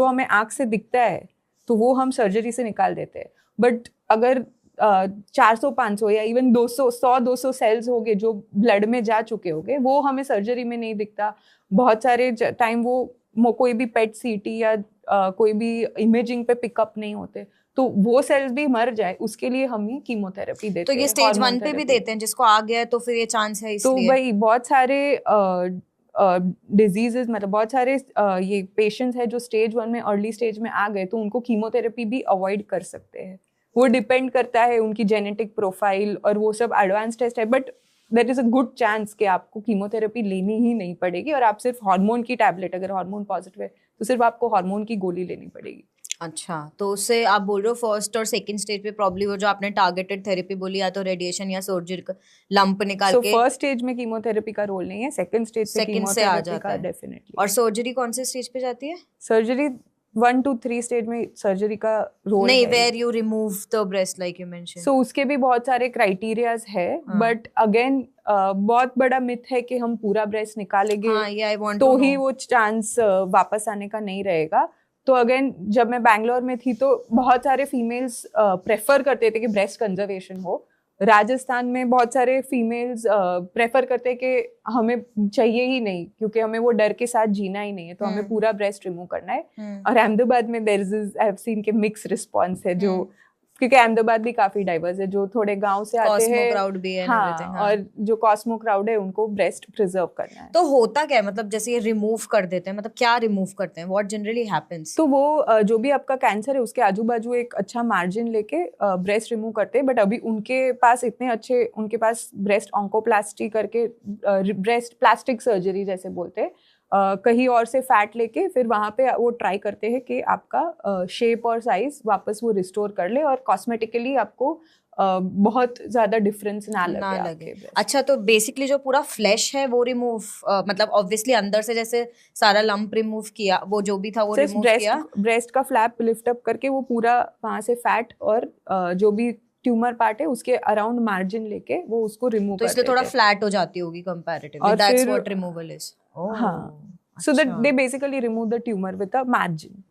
हमें आंख से दिखता है तो वो हम सर्जरी से निकाल देते हैं। बट अगर 400-500 या इवन 100-200 सेल्स हो गए जो ब्लड में जा चुके होंगे, वो हमें सर्जरी में नहीं दिखता। बहुत सारे टाइम वो कोई भी पेट सीटी या कोई भी इमेजिंग पे पिकअप नहीं होते, तो वो सेल्स भी मर जाए उसके लिए हम ही कीमोथेरेपी देते हैं। तो ये स्टेज 1 पे भी देते हैं जिसको आ गया है तो फिर ये चांस है इसलिए? तो भाई बहुत सारे डिजीजेस, मतलब बहुत सारे ये पेशेंट्स हैं जो स्टेज 1 में अर्ली स्टेज में आ गए तो उनको कीमोथेरेपी भी अवॉइड कर सकते हैं। वो डिपेंड करता है उनकी जेनेटिक प्रोफाइल और वो सब एडवांस टेस्ट है। But there is a good chance कि आपको कीमोथेरेपी लेनी ही नहीं पड़ेगी और आप सिर्फ हार्मोन की टैबलेट, अगर हार्मोन पॉजिटिव है तो सिर्फ आपको हार्मोन की गोली लेनी पड़ेगी। अच्छा, तो उससे आप बोल रहे हो फर्स्ट और सेकंड स्टेज पे प्रॉब्ली वो जो आपने टारगेटेड थेरेपी बोली, या तो रेडिएशन या सर्जरी का लंप निकाल के। फर्स्ट स्टेज में कीमोथेरेपी का रोल नहीं है, सेकंड स्टेज से कीमोथेरेपी का डेफिनेटली। और सर्जरी कौन से स्टेज पे जाती है? सर्जरी 1 to 3 स्टेज में सर्जरी का रोल नहीं, where you remove the breast like you mention. So उसके भी बहुत सारे क्राइटेरियाज है। बट अगेन बहुत बड़ा मिथ है कि हम पूरा ब्रेस्ट निकालेंगे तो ही वो चांस वापस आने का नहीं रहेगा। तो अगेन जब मैं बैंगलोर में थी तो बहुत सारे फीमेल्स प्रेफर करते थे कि ब्रेस्ट कंजर्वेशन हो। राजस्थान में बहुत सारे फीमेल्स प्रेफर करते हैं कि हमें चाहिए ही नहीं, क्योंकि हमें वो डर के साथ जीना ही नहीं है, तो हमें पूरा ब्रेस्ट रिमूव करना है। और अहमदाबाद में there is, I have seen के मिक्स रिस्पॉन्स है, जो क्योंकि अहमदाबाद भी काफी डाइवर्स है, जो थोड़े गांव से आते कॉस्मो हैं, क्राउड भी है and हाँ, everything, हाँ। और जो कॉस्मो क्राउड है उनको ब्रेस्ट प्रिजर्व करना है। तो होता क्या है, मतलब जैसे ये रिमूव कर देते हैं, मतलब क्या रिमूव करते हैं, व्हाट जनरली हैपेंस? तो वो जो भी आपका कैंसर है उसके आजू बाजू एक अच्छा मार्जिन लेके ब्रेस्ट रिमूव करते हैं, बट अभी उनके पास उनके पास ब्रेस्ट ऑन्कोप्लास्टी करके ब्रेस्ट प्लास्टिक सर्जरी जैसे बोलते हैं, कहीं और से फैट लेके फिर वहाँ पे वो ट्राई करते हैं कि आपका शेप और साइज वापस वो रिस्टोर कर ले और कॉस्मेटिकली आपको बहुत ज्यादा डिफरेंस ना लगे। अच्छा, तो बेसिकली जो पूरा फ्लैश है वो रिमूव, मतलब ऑब्वियसली अंदर से जैसे सारा लंप रिमूव किया, वो जो भी था वो रिमूव किया, ब्रेस्ट का फ्लैप लिफ्ट अप करके वो पूरा वहां से फैट और जो भी ट्यूमर पार्ट है उसके अराउंड मार्जिन लेके वो उसको रिमूव तो इसलिए थोड़ा फ्लैट हो जाती होगी comparatively, that's what removal is. हाँ, so that they basically remove the tumour with a margin.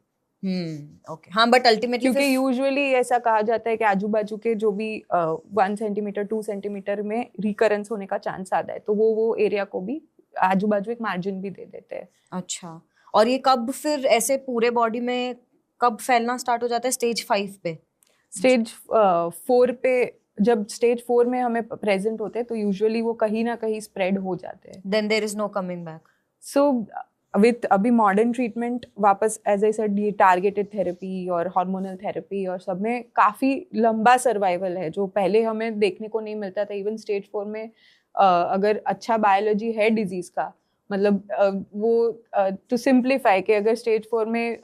Okay, हाँ, बट अल्टीमेटली क्योंकि यूजुअली ऐसा कहा जाता है कि आजू बाजू के जो भी 1 सेंटीमीटर 2 सेंटीमीटर में रिकरेंस होने का चांस आता है, तो वो एरिया को भी आजू बाजू एक मार्जिन भी दे देते हैं। अच्छा, और ये कब फिर ऐसे पूरे बॉडी में कब फैलना स्टार्ट हो जाता है? स्टेज 5 पे? स्टेज 4 पे, जब स्टेज 4 में हमें प्रेजेंट होते हैं तो यूजुअली वो कहीं ना कहीं स्प्रेड हो जाते हैं। Then there is no coming back. So with अभी मॉडर्न ट्रीटमेंट वापस, एज आई सेड, ये टारगेटेड थेरेपी और हार्मोनल थेरेपी और सब में काफ़ी लंबा सर्वाइवल है, जो पहले हमें देखने को नहीं मिलता था। इवन स्टेज 4 में अगर अच्छा बायोलॉजी है डिजीज़ का, मतलब वो टू सिंप्लीफाई कि अगर स्टेज 4 में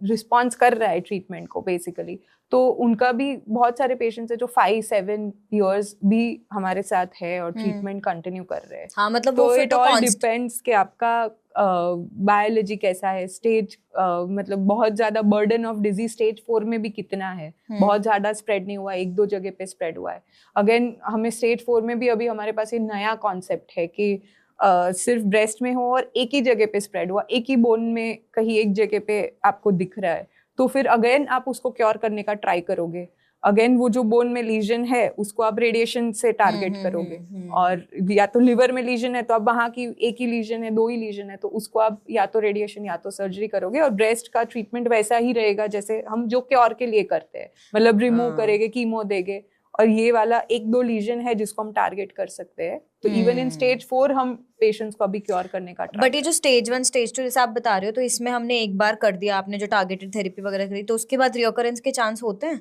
रिस्पॉन्स कर रहा है ट्रीटमेंट को बेसिकली, तो उनका भी बहुत सारे पेशेंट्स है जो 5-7 years भी हमारे साथ है और ट्रीटमेंट कंटिन्यू कर रहे हैं। हाँ, मतलब तो इट ऑल डिपेंड्स कि आपका बायोलॉजी कैसा है, स्टेज मतलब बहुत ज्यादा बर्डन ऑफ डिजीज स्टेज 4 में भी कितना है, बहुत ज्यादा स्प्रेड नहीं हुआ, 1-2 जगह पे स्प्रेड हुआ है। अगेन हमें स्टेज 4 में भी अभी हमारे पास एक नया कॉन्सेप्ट है कि सिर्फ ब्रेस्ट में हो और एक ही जगह पे स्प्रेड हुआ, एक ही बोन में कहीं एक जगह पे आपको दिख रहा है, तो फिर अगेन आप उसको क्योर करने का ट्राई करोगे। अगेन वो जो बोन में लीजन है उसको आप रेडिएशन से टारगेट करोगे, और या तो लिवर में लीजन है तो अब वहाँ की एक ही लीजन है, 2 ही लीजन है, तो उसको आप या तो रेडिएशन या तो सर्जरी करोगे। और ब्रेस्ट का ट्रीटमेंट वैसा ही रहेगा जैसे हम जो क्योर के लिए करते हैं, मतलब रिमूव करेंगे, कीमो देंगे, और ये वाला 1-2 लीजन है जिसको हम टारगेट कर सकते हैं। तो इवन इन स्टेज 4 हम पेशेंट्स को अभी क्योर करने का ट्राई। बट ये जो स्टेज 1 स्टेज 2 जैसे आप बता रहे हो, तो इसमें हमने एक बार कर दिया, आपने जो टारगेटेड थेरेपी वगैरह करी, तो उसके बाद रिओकरेंस के चांस होते हैं?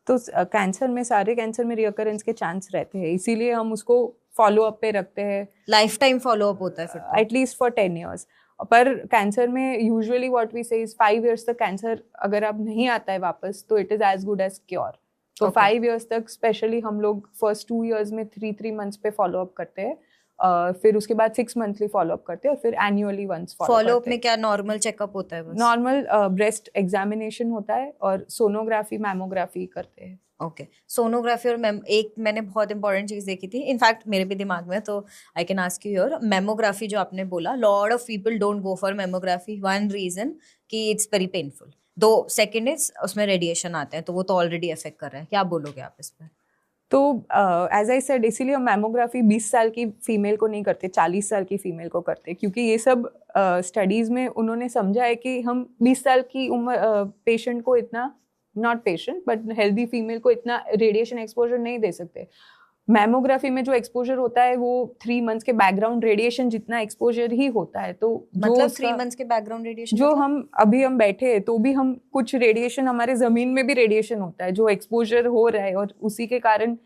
तो कैंसर में, सारे कैंसर में रिओकरेंस के चांस रहते हैं, इसीलिए हम उसको फॉलो अप पे रखते हैं। लाइफ टाइम फॉलो अप होता है फिर? At least for 10 years। पर कैंसर में usually what we say is 5 years तक कैंसर अगर अब नहीं आता है वापस, तो it is as good as cure. तो 5 years तक स्पेशली हम लोग फर्स्ट 2 years में 3 months पे फॉलो अप करते हैं, फिर उसके बाद 6 monthly फॉलो अप करते हैं, और फिर एनुअली वंस फॉलो अप में क्या नॉर्मल चेकअप होता है? बस नॉर्मल ब्रेस्ट एग्जामिनेशन होता है और सोनोग्राफी मैमोग्राफी करते हैं। ओके, सोनोग्राफी और एक मैंने बहुत इंपॉर्टेंट चीज देखी थी, इनफैक्ट मेरे भी दिमाग में, तो I can ask you your. Mammography जो आपने बोला, lot of people don't go for mammography, one reason कि it's very painful, two second is उसमें रेडिएशन आते हैं, तो वो तो ऑलरेडी इफेक्ट कर रहे हैं। क्या बोलोगे आप इस पर? तो एज आई सेड, इसीलिए हम मैमोग्राफी 20 साल की फीमेल को नहीं करते, 40 साल की फीमेल को करते, क्योंकि ये सब स्टडीज में उन्होंने समझा है कि हम 20 साल की उम्र पेशेंट को इतना, not patient but healthy female को इतना रेडिएशन एक्सपोजर नहीं दे सकते। मैमोग्राफी में जो एक्सपोजर होता है वो 3 months के बैकग्राउंड रेडिएशन जितना एक्सपोजर ही होता है। तो मतलब 3 months के बैकग्राउंड रेडिएशन जो हम बैठे हैं तो भी हम कुछ रेडिएशन, हमारे जमीन में भी रेडिएशन होता है जो एक्सपोजर हो रहा है, और उसी के कारण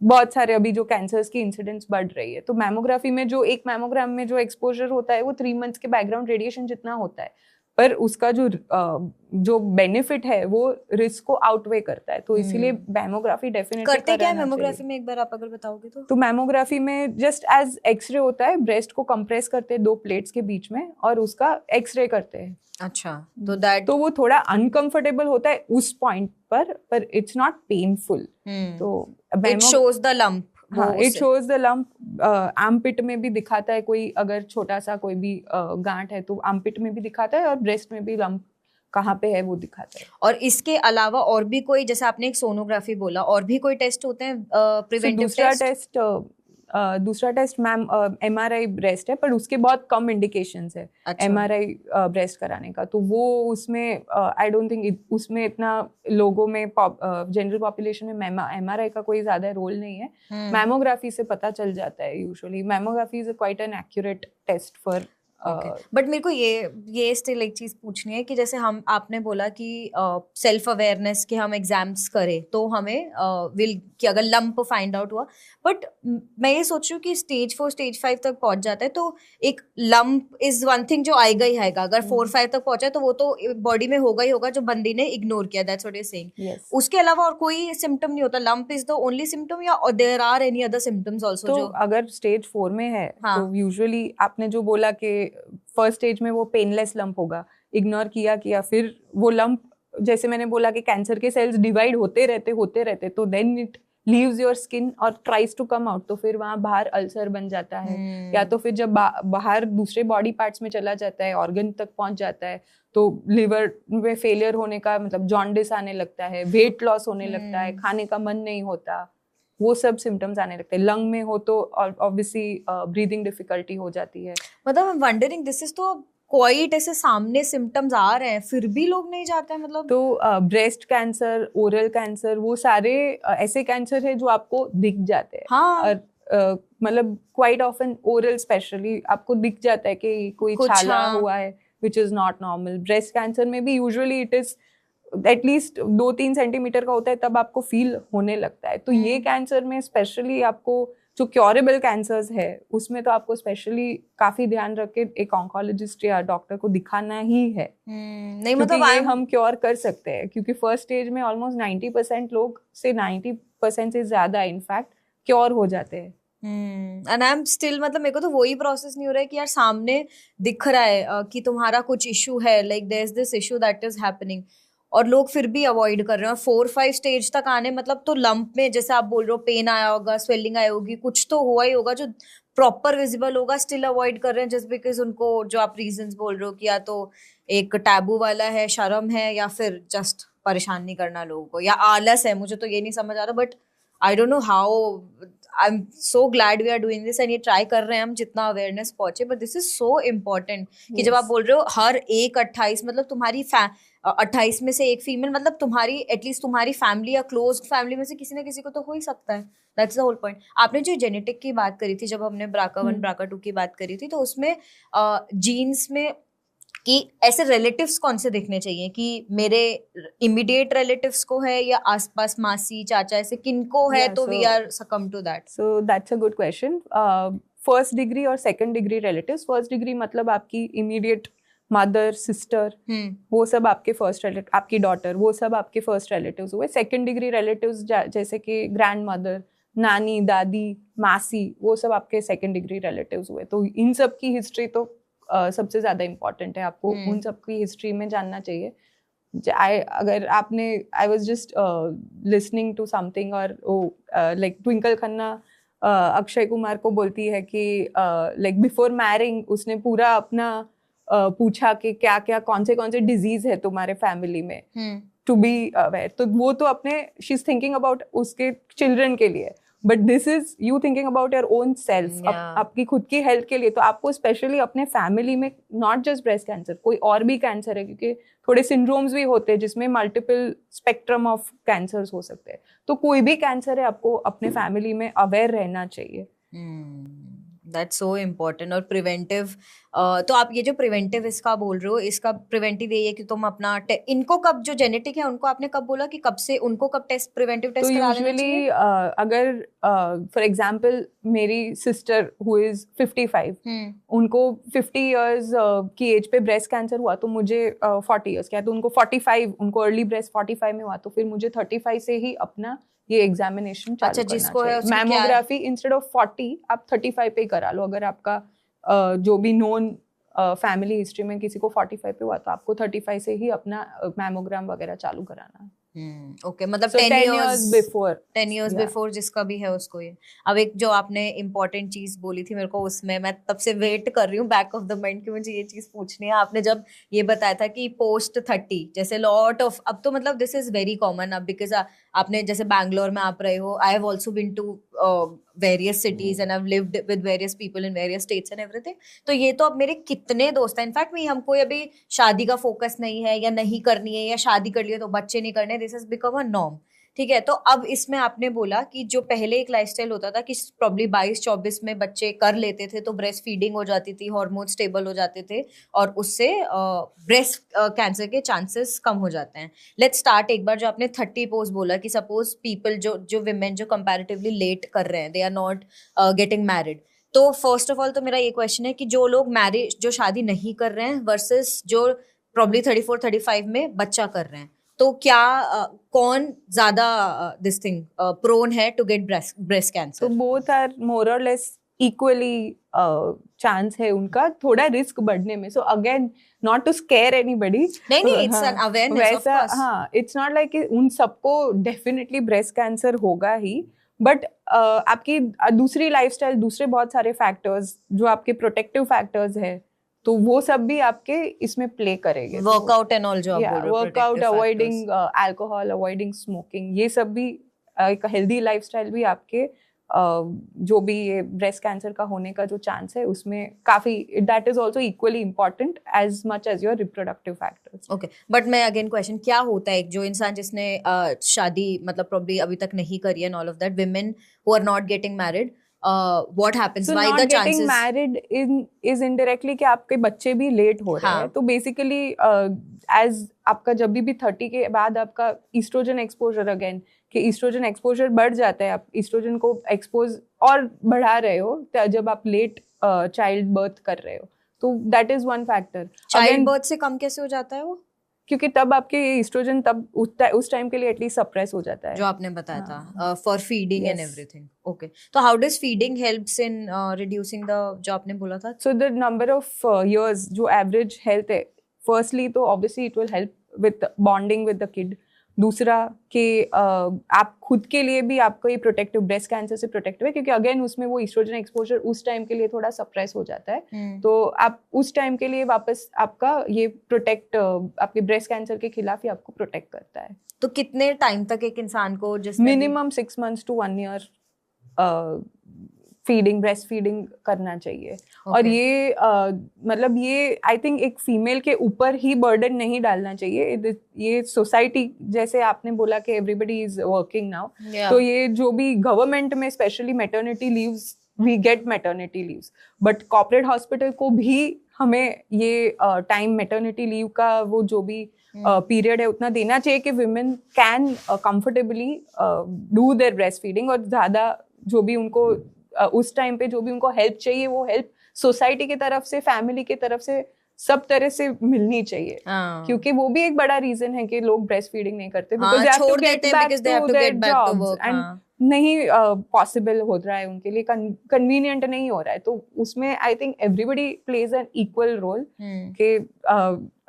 बहुत सारे अभी जो कैंसर्स की इंसिडेंस बढ़ रही है। तो मैमोग्राफी में जो एक मैमोग्राम में जो एक्सपोजर होता है वो 3 months के बैकग्राउंड रेडिएशन जितना होता है, पर उसका जो बेनिफिट है वो रिस्क को आउटवे करता है। तो इसीलिए मैमोग्राफी डेफिनेटली करते क्या है मैमोग्राफी में, एक बार आप अगर बताओगे तो? मैमोग्राफी में जस्ट एज एक्सरे होता है, ब्रेस्ट को कंप्रेस करते हैं 2 प्लेट्स के बीच में और उसका एक्सरे करते हैं। अच्छा, तो वो थोड़ा अनकंफर्टेबल होता है उस पॉइंट पर इट्स नॉट पेनफुल। तो इट शोज द लंप। हाँ, it shows the lump. Armpit में भी दिखाता है, कोई अगर छोटा सा कोई भी गांठ है तो आर्मपिट में भी दिखाता है, और ब्रेस्ट में भी लंप कहाँ पे है वो दिखाता है। और इसके अलावा और भी कोई, जैसे आपने एक सोनोग्राफी बोला, और भी कोई टेस्ट होते हैं प्रिवेंटिव दूसरा टेस्ट दूसरा टेस्ट मैम MRI ब्रेस्ट है, पर उसके बहुत कम इंडिकेशंस है MRI ब्रेस्ट कराने का, तो वो उसमें आई डोंट थिंक उसमें इतना लोगों में जनरल पॉपुलेशन में MRI का कोई ज्यादा रोल नहीं है. मैमोग्राफी से पता चल जाता है usually. Mammography is quite an accurate test for. But मेरे को ये स्टिल एक चीज पूछनी है कि जैसे हम आपने बोला कि सेल्फ अवेयरनेस के हम एग्जाम्स करें तो हमें विल कि अगर लंप फाइंड आउट हुआ, बट मैं ये सोच रही हूँ कि स्टेज 4 स्टेज 5 तक पहुंच जाता है तो एक लंप इज वन थिंग जो आएगा ही आएगा. अगर 4-5 तक पहुंचा है तो वो तो बॉडी में होगा ही होगा जो बंदी ने इग्नोर किया. That's what you are saying. उसके अलावा और कोई सिम्टम नहीं होता? Lump is the only symptom या there are any other symptoms also? तो अगर स्टेज 4 में है तो यूजुअली आपने जो बोला कि फर्स्ट स्टेज में वो पेनलेस लंप होगा, इग्नोर किया फिर वो लंप, जैसे मैंने बोला कि कैंसर के सेल्स डिवाइड होते रहते तो then it leaves your skin और ट्राइज टू कम आउट, तो फिर वहाँ बाहर अल्सर बन जाता है. या तो फिर जब बाहर दूसरे बॉडी पार्ट्स में चला जाता है, ऑर्गन तक पहुंच जाता है, तो लिवर में फेलियर होने का मतलब जॉन्डिस आने लगता है, वेट लॉस होने लगता है, खाने का मन नहीं होता, वो सब सिम्टम्स आने लगते हैं. लंग में हो तो ऑब्वियसली ब्रीदिंग डिफिकल्टी हो जाती है. मतलब I am wondering this is तो क्वाइट ऐसे सामने सिम्टम्स आ रहे हैं फिर भी लोग नहीं जाते हैं मतलब. तो ब्रेस्ट कैंसर, ओरल कैंसर, वो सारे ऐसे कैंसर है जो आपको दिख जाते हैं. और मतलब क्वाइट ऑफन ओरल स्पेशली आपको दिख जाता है कि कोई छाला हुआ है which is not normal. Breast cancer में भी usually it is at least 2-3 centimetre का होता है, तब आपको फील होने लगता है. तो ये कैंसर में स्पेशली आपको जो क्योरेबल कैंसर्स है उसमें तो आपको स्पेशली काफी ध्यान रख के एक ऑन्कोलॉजिस्ट या डॉक्टर को दिखाना ही है. नहीं मतलब ये हम क्योर कर सकते हैं क्योंकि फर्स्ट स्टेज में ऑलमोस्ट 90% लोग से 90% से ज्यादा इनफैक्ट क्योर हो जाते हैं. एंड आई एम स्टिल मतलब मेरे को तो वही प्रोसेस नहीं हो रहा है कि यार सामने दिख रहा है कि तुम्हारा कुछ इशू है, like there is this issue that is happening, और लोग फिर भी अवॉइड कर रहे हैं. और 4-5 स्टेज तक आने मतलब तो लंप में जैसे आप बोल रहे हो पेन आया होगा, स्वेलिंग आई होगी, कुछ तो हुआ ही होगा जो प्रॉपर विजिबल होगा, स्टिल अवॉइड कर रहे हैं जस्ट बिकॉज उनको जो आप रीजंस बोल रहे हो कि या तो एक टैबू वाला है, शर्म है, या फिर जस्ट परेशान नहीं करना लोगों को, या आलस है. मुझे तो ये नहीं समझ आ रहा, but I don't know how. I am so glad we are doing this and ये ट्राई कर रहे हैं हम जितना अवेयरनेस पहुंचे, but this is so important कि जब आप बोल रहे हो हर एक 28 मतलब तुम्हारी 28 में से एक फीमेल, मतलब तुम्हारी एटलीस्ट तुम्हारी फैमिली या क्लोज फैमिली में से किसी न किसी को तो हो ही सकता है. That's the whole point. आपने जो जेनेटिक की बात करी थी, जब हमने BRCA1 BRCA2 की बात करी थी, तो उसमें जीन्स में कि ऐसे रिलेटिव्स कौन से देखने चाहिए कि मेरे इमीडिएट रिलेटिव्स को है या आसपास मासी चाचा ऐसे किनको है, तो we are succumb to that. So that's a good question. First degree और second degree relatives. First degree मतलब आपकी इमीडिएट मदर, सिस्टर, वो सब आपके फर्स्ट रिलेटिव, आपकी डॉटर, वो सब आपके फर्स्ट रिलेटिव्स हुए. सेकंड डिग्री रिलेटिव्स जैसे कि ग्रैंड मदर, नानी, दादी, मासी, वो सब आपके सेकंड डिग्री रिलेटिव्स हुए. तो इन सब की हिस्ट्री तो सबसे ज्यादा इम्पोर्टेंट है, आपको उन सब की हिस्ट्री में जानना चाहिए. अगर आपने I was just listening to something और लाइक ट्विंकल खन्ना अक्षय कुमार को बोलती है कि लाइक बिफोर मैरिंग उसने पूरा अपना पूछा कि क्या क्या कौन से डिजीज है तुम्हारे फैमिली में, टू बी अवेयर. तो वो तो अपने शी इज थिंकिंग अबाउट उसके चिल्ड्रन के लिए, but this is you thinking about your own self, आपकी खुद की हेल्थ के लिए. तो आपको स्पेशली अपने फैमिली में नॉट जस्ट ब्रेस्ट कैंसर, कोई और भी कैंसर है, क्योंकि थोड़े सिंड्रोम्स भी होते हैं जिसमें मल्टीपल स्पेक्ट्रम ऑफ कैंसर्स हो सकते हैं. तो कोई भी कैंसर है आपको अपने फैमिली में अवेयर रहना चाहिए. That's so important. और प्रिवेंटिव, तो आप ये जो प्रिवेंटिव इसका बोल रहे हो, इसका प्रिवेंटिव यही है कि तुम अपना इनको कब, जो जेनेटिक है उनको आपने कब बोला कि कब से उनको कब टेस्ट, प्रिवेंटिव टेस्ट करा लेना चाहिए? अगर फॉर एग्जांपल मेरी सिस्टर हु इज 55, उनको 50 इयर्स की एज पे ब्रेस्ट कैंसर हुआ, तो मुझे 40 इयर्स क्या, तो उनको 45, उनको अर्ली ब्रेस्ट 45 में हुआ, तो फिर मुझे 35 से ही अपना ये एग्जामिनेशन चालू करना चाहिए. मैमोग्राफी इंस्टेड ऑफ 40 आप 35 पे करा लो. अगर आपका जो भी नोन फैमिली हिस्ट्री में किसी को 45 पे हुआ, तो आपको 35 से ही अपना मैमोग्राम वगैरह चालू कराना है. ओके, मतलब 10 years बिफोर जिसका भी है उसको ये. अब एक जो आपने इम्पोर्टेंट चीज बोली थी मेरे को, उसमें मैं तब से वेट कर रही हूँ बैक ऑफ द माइंड कि मुझे ये चीज पूछनी है. आपने जब ये बताया था कि पोस्ट 30 जैसे लॉट ऑफ, अब तो मतलब दिस इज वेरी कॉमन अब, बिकॉज आपने जैसे बैंगलोर में आप रहे हो, I have also been to various cities and I have lived with various people in various states and everything, तो ये तो अब मेरे कितने दोस्त हैं, इनफैक्ट मैं हमको अभी शादी का फोकस नहीं है या नहीं करनी है, या शादी कर लिया तो बच्चे नहीं करने, this has become a norm, ठीक है। तो अब इसमें आपने बोला कि जो पहले एक लाइफस्टाइल होता था कि प्रॉब्ली 22-24 में बच्चे कर लेते थे तो ब्रेस्ट फीडिंग हो जाती थी, हार्मोन स्टेबल हो जाते थे और उससे ब्रेस्ट कैंसर के चांसेस कम हो जाते हैं। लेट्स स्टार्ट एक बार जो आपने 30 पोस्ट बोला कि सपोज पीपल जो विमेन जो कंपैरेटिवली लेट कर रहे हैं, they are not getting married, तो फर्स्ट ऑफ ऑल तो मेरा ये क्वेश्चन है कि जो लोग मैरिज जो शादी नहीं कर रहे हैं वर्सेस जो प्रॉब्ली 34-35 में बच्चा कर रहे हैं, तो क्या कौन ज्यादा दिस थिंग प्रोन है टू गेट ब्रेस्ट कैंसर? तो बोथ आर मोर और लेस इक्वली चांस है उनका थोड़ा रिस्क बढ़ने में। So again not to scare anybody, नहीं it's an awareness of course. हाँ, इट्स नॉट लाइक उन सबको डेफिनेटली ब्रेस्ट कैंसर होगा ही, बट आपकी दूसरी लाइफस्टाइल, दूसरे बहुत सारे फैक्टर्स जो आपके प्रोटेक्टिव फैक्टर्स है, तो वो सब भी आपके इसमें प्ले करेंगे। वर्कआउट एंड ऑल जो आप बोल रहे हो, workout, avoiding alcohol, avoiding smoking, ये सब भी एक हेल्दी लाइफस्टाइल भी आपके जो भी ये ब्रेस्ट कैंसर का होने का जो चांस है उसमें काफी, that is also equally important as much as your reproductive factors. Okay, but मैं अगेन क्वेश्चन, क्या होता है जो इंसान जिसने शादी मतलब प्रॉब्ली अभी तक नहीं करी है, all of that women who are not getting married, what happens? So why not the getting chances married is indirectly कि आपके बच्चे भी लेट हो रहे हैं। तो बेसिकली एज आपका जब भी 30 के बाद आपका ईस्ट्रोजन एक्सपोजर, अगेन कि ईस्ट्रोजन एक्सपोजर बढ़ जाता है, आप ईस्ट्रोजन को एक्सपोज और बढ़ा रहे हो जब आप लेट चाइल्ड बर्थ कर रहे हो, तो that is one factor. Child birth से कम कैसे हो जाता है वो? क्योंकि तब आपके ईस्ट्रोजन तब उस टाइम के लिए एटलीस्ट सप्रेस हो जाता है, जो आपने बताया था for feeding and everything. Okay, तो how does feeding helps in reducing the, जो आपने बोला था? So the number of years जो एवरेज हेल्थ है, फर्स्टली तो obviously it will help with bonding with the kid. दूसरा कि आप खुद के लिए भी आपको ये प्रोटेक्टिव, ब्रेस्ट कैंसर से प्रोटेक्टिव है, क्योंकि अगेन उसमें वो ईस्ट्रोजन एक्सपोजर उस टाइम के लिए थोड़ा सप्रेस हो जाता है, तो आप उस टाइम के लिए वापस आपका ये प्रोटेक्ट, आपके ब्रेस्ट कैंसर के खिलाफ ही आपको प्रोटेक्ट करता है। तो कितने टाइम तक एक इंसान को, जिस minimum 6 months to 1 year feeding, breast feeding करना चाहिए। और ये मतलब ये आई थिंक एक फीमेल के ऊपर ही बर्डन नहीं डालना चाहिए। ये सोसाइटी, जैसे आपने बोला कि एवरीबडी इज वर्किंग नाउ, तो ये जो भी गवर्नमेंट में specially maternity leaves, we get maternity leaves, but corporate hospital को भी हमें ये टाइम मैटरनिटी लीव का वो जो भी पीरियड है उतना देना चाहिए कि women can comfortably do their breast feeding. और ज़्यादा जो भी उनको उस टाइम पे जो भी उनको हेल्प चाहिए, वो हेल्प सोसाइटी की तरफ से, फैमिली की तरफ से, सब तरह से मिलनी चाहिए। क्योंकि वो भी एक बड़ा रीजन है कि लोग ब्रेस्ट फीडिंग नहीं करते, छोड़ देते हैं because they have to get back to work, and नहीं पॉसिबल हो रहा है उनके लिए, कन्वीनियंट नहीं हो रहा है। तो उसमें I think everybody plays an equal role कि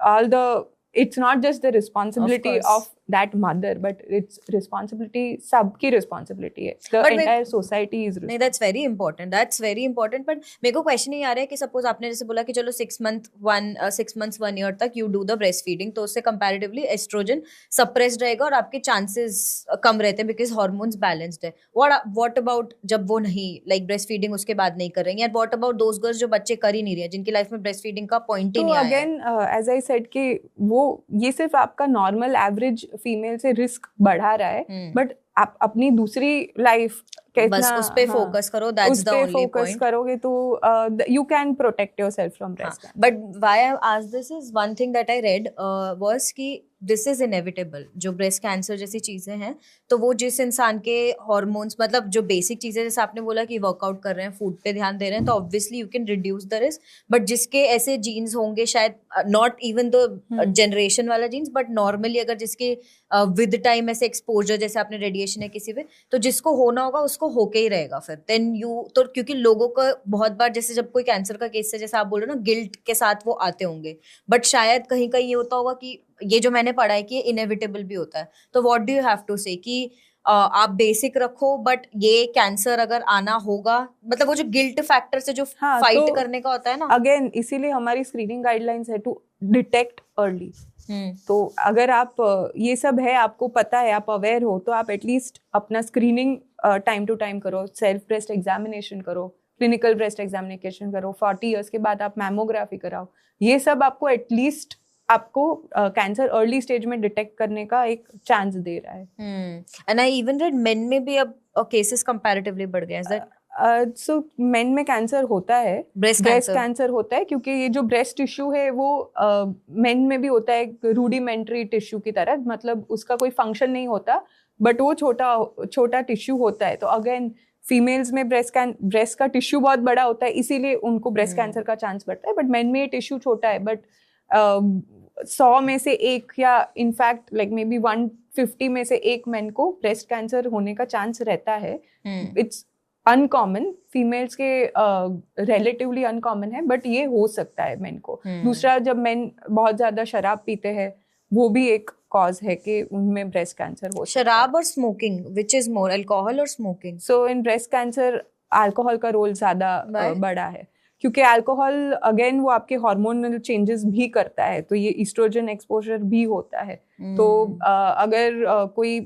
all the, it's not just the responsibility of that mother, but it's responsibility, सबकी responsibility है, the entire society is responsible. that's very important, that's very important. but मेरे को question ये आ रहा है कि suppose आपने जैसे बोला कि चलो 6 months 1 year तक you do the breastfeeding, तो उससे comparatively estrogen suppressed रहेगा और आपके chances कम रहते हैं because hormones balanced है। what about जब वो नहीं, like breastfeeding उसके बाद नहीं कर रही हैं, what about those girls जो बच्चे कर ही नहीं रही हैं, जिनकी लाइफ में breastfeeding का point ही नहीं आया? तो again as I said कि वो ये सिर्फ आपका नॉर्मल एवरेज फीमेल से रिस्क बढ़ा रहा है, बट आप अपनी दूसरी लाइफ बस उस पे फोकस करो, that's the only point. Focus करोगे तो you can protect yourself from breast cancer. But why I asked this is one thing that I read was कि दिस इज इनएविटेबल, जो ब्रेस्ट कैंसर जैसी चीजें हैं, तो वो जिस इंसान के हार्मोन्स, मतलब जो बेसिक चीजें, जैसे आपने बोला कि वर्कआउट कर रहे हैं, फूड पे ध्यान दे रहे हैं, तो obviously you can reduce the risk. But जिसके ऐसे जीन्स होंगे, शायद नॉट इवन द जनरेशन वाला जीन्स, बट नॉर्मली अगर जिसके विद टाइम ऐसे एक्सपोजर, जैसे आपने रेडिएशन है किसी पे, तो जिसको होना होगा उसको होके ही रहेगा फिर देन यू। तो क्योंकि लोगों का बहुत बार, जैसे जब कोई कैंसर का केस है, जैसे आप बोल रहे हो ना, गिल्ट के साथ वो आते होंगे, बट शायद कहीं कहीं ये होता होगा कि ये जो मैंने पढ़ा है कि ये इनएविटेबल भी होता है। तो what do you have to say कि आप बेसिक रखो, बट ये कैंसर अगर आना होगा, मतलब वो जो गिल्ट फैक्टर से जो फाइट करने का होता है ना, अगेन इसीलिए हमारी स्क्रीनिंग गाइडलाइंस है टू डिटेक्ट अर्ली, तो अगर आप ये सब है, आपको पता है, आप अवेयर हो, तो आप एटलीस्ट अपना स्क्रीनिंग टाइम टू टाइम करो, सेल्फ ब्रेस्ट एग्जामिनेशन करो, क्लिनिकल ब्रेस्ट एग्जामिनेशन करो, 40 इयर्स के बाद आप मैमोग्राफी कराओ। ये सब आपको एटलीस्ट आपको कैंसर अर्ली स्टेज में डिटेक्ट करने का एक चांस दे रहा है। And I even red main में भी अब केसेस कंपैरेटिवली बढ़ गए हैं। सो मेन में कैंसर होता है, ब्रेस्ट कैंसर होता है, क्योंकि ये जो ब्रेस्ट टिश्यू है वो मेन में भी होता है रूडिमेंट्री टिश्यू की तरह, मतलब उसका कोई फंक्शन नहीं होता, बट वो छोटा टिश्यू होता है। तो अगेन फीमेल्स में ब्रेस्ट का टिश्यू बहुत बड़ा होता है, इसीलिए उनको ब्रेस्ट कैंसर का चांस बढ़ता है, बट मेन में ये टिश्यू छोटा है। बट 100 में से एक, या इनफैक्ट लाइक मे बी 150 में से एक मेन को ब्रेस्ट कैंसर होने का चांस रहता है। इट्स अनकॉमन, फीमेल्स के रिलेटिवली अनकॉमन है, बट ये हो सकता है मेन को। दूसरा, जब मेन बहुत ज्यादा शराब पीते हैं, वो भी एक कॉज है कि उनमें ब्रेस्ट कैंसर हो। शराब और smoking, which is more, alcohol और smoking? So in breast cancer alcohol का रोल ज्यादा बड़ा है, क्योंकि अल्कोहल अगेन वो आपके हार्मोनल चेंजेस भी करता है, तो ये ईस्ट्रोजन एक्सपोजर भी होता है। तो अगर कोई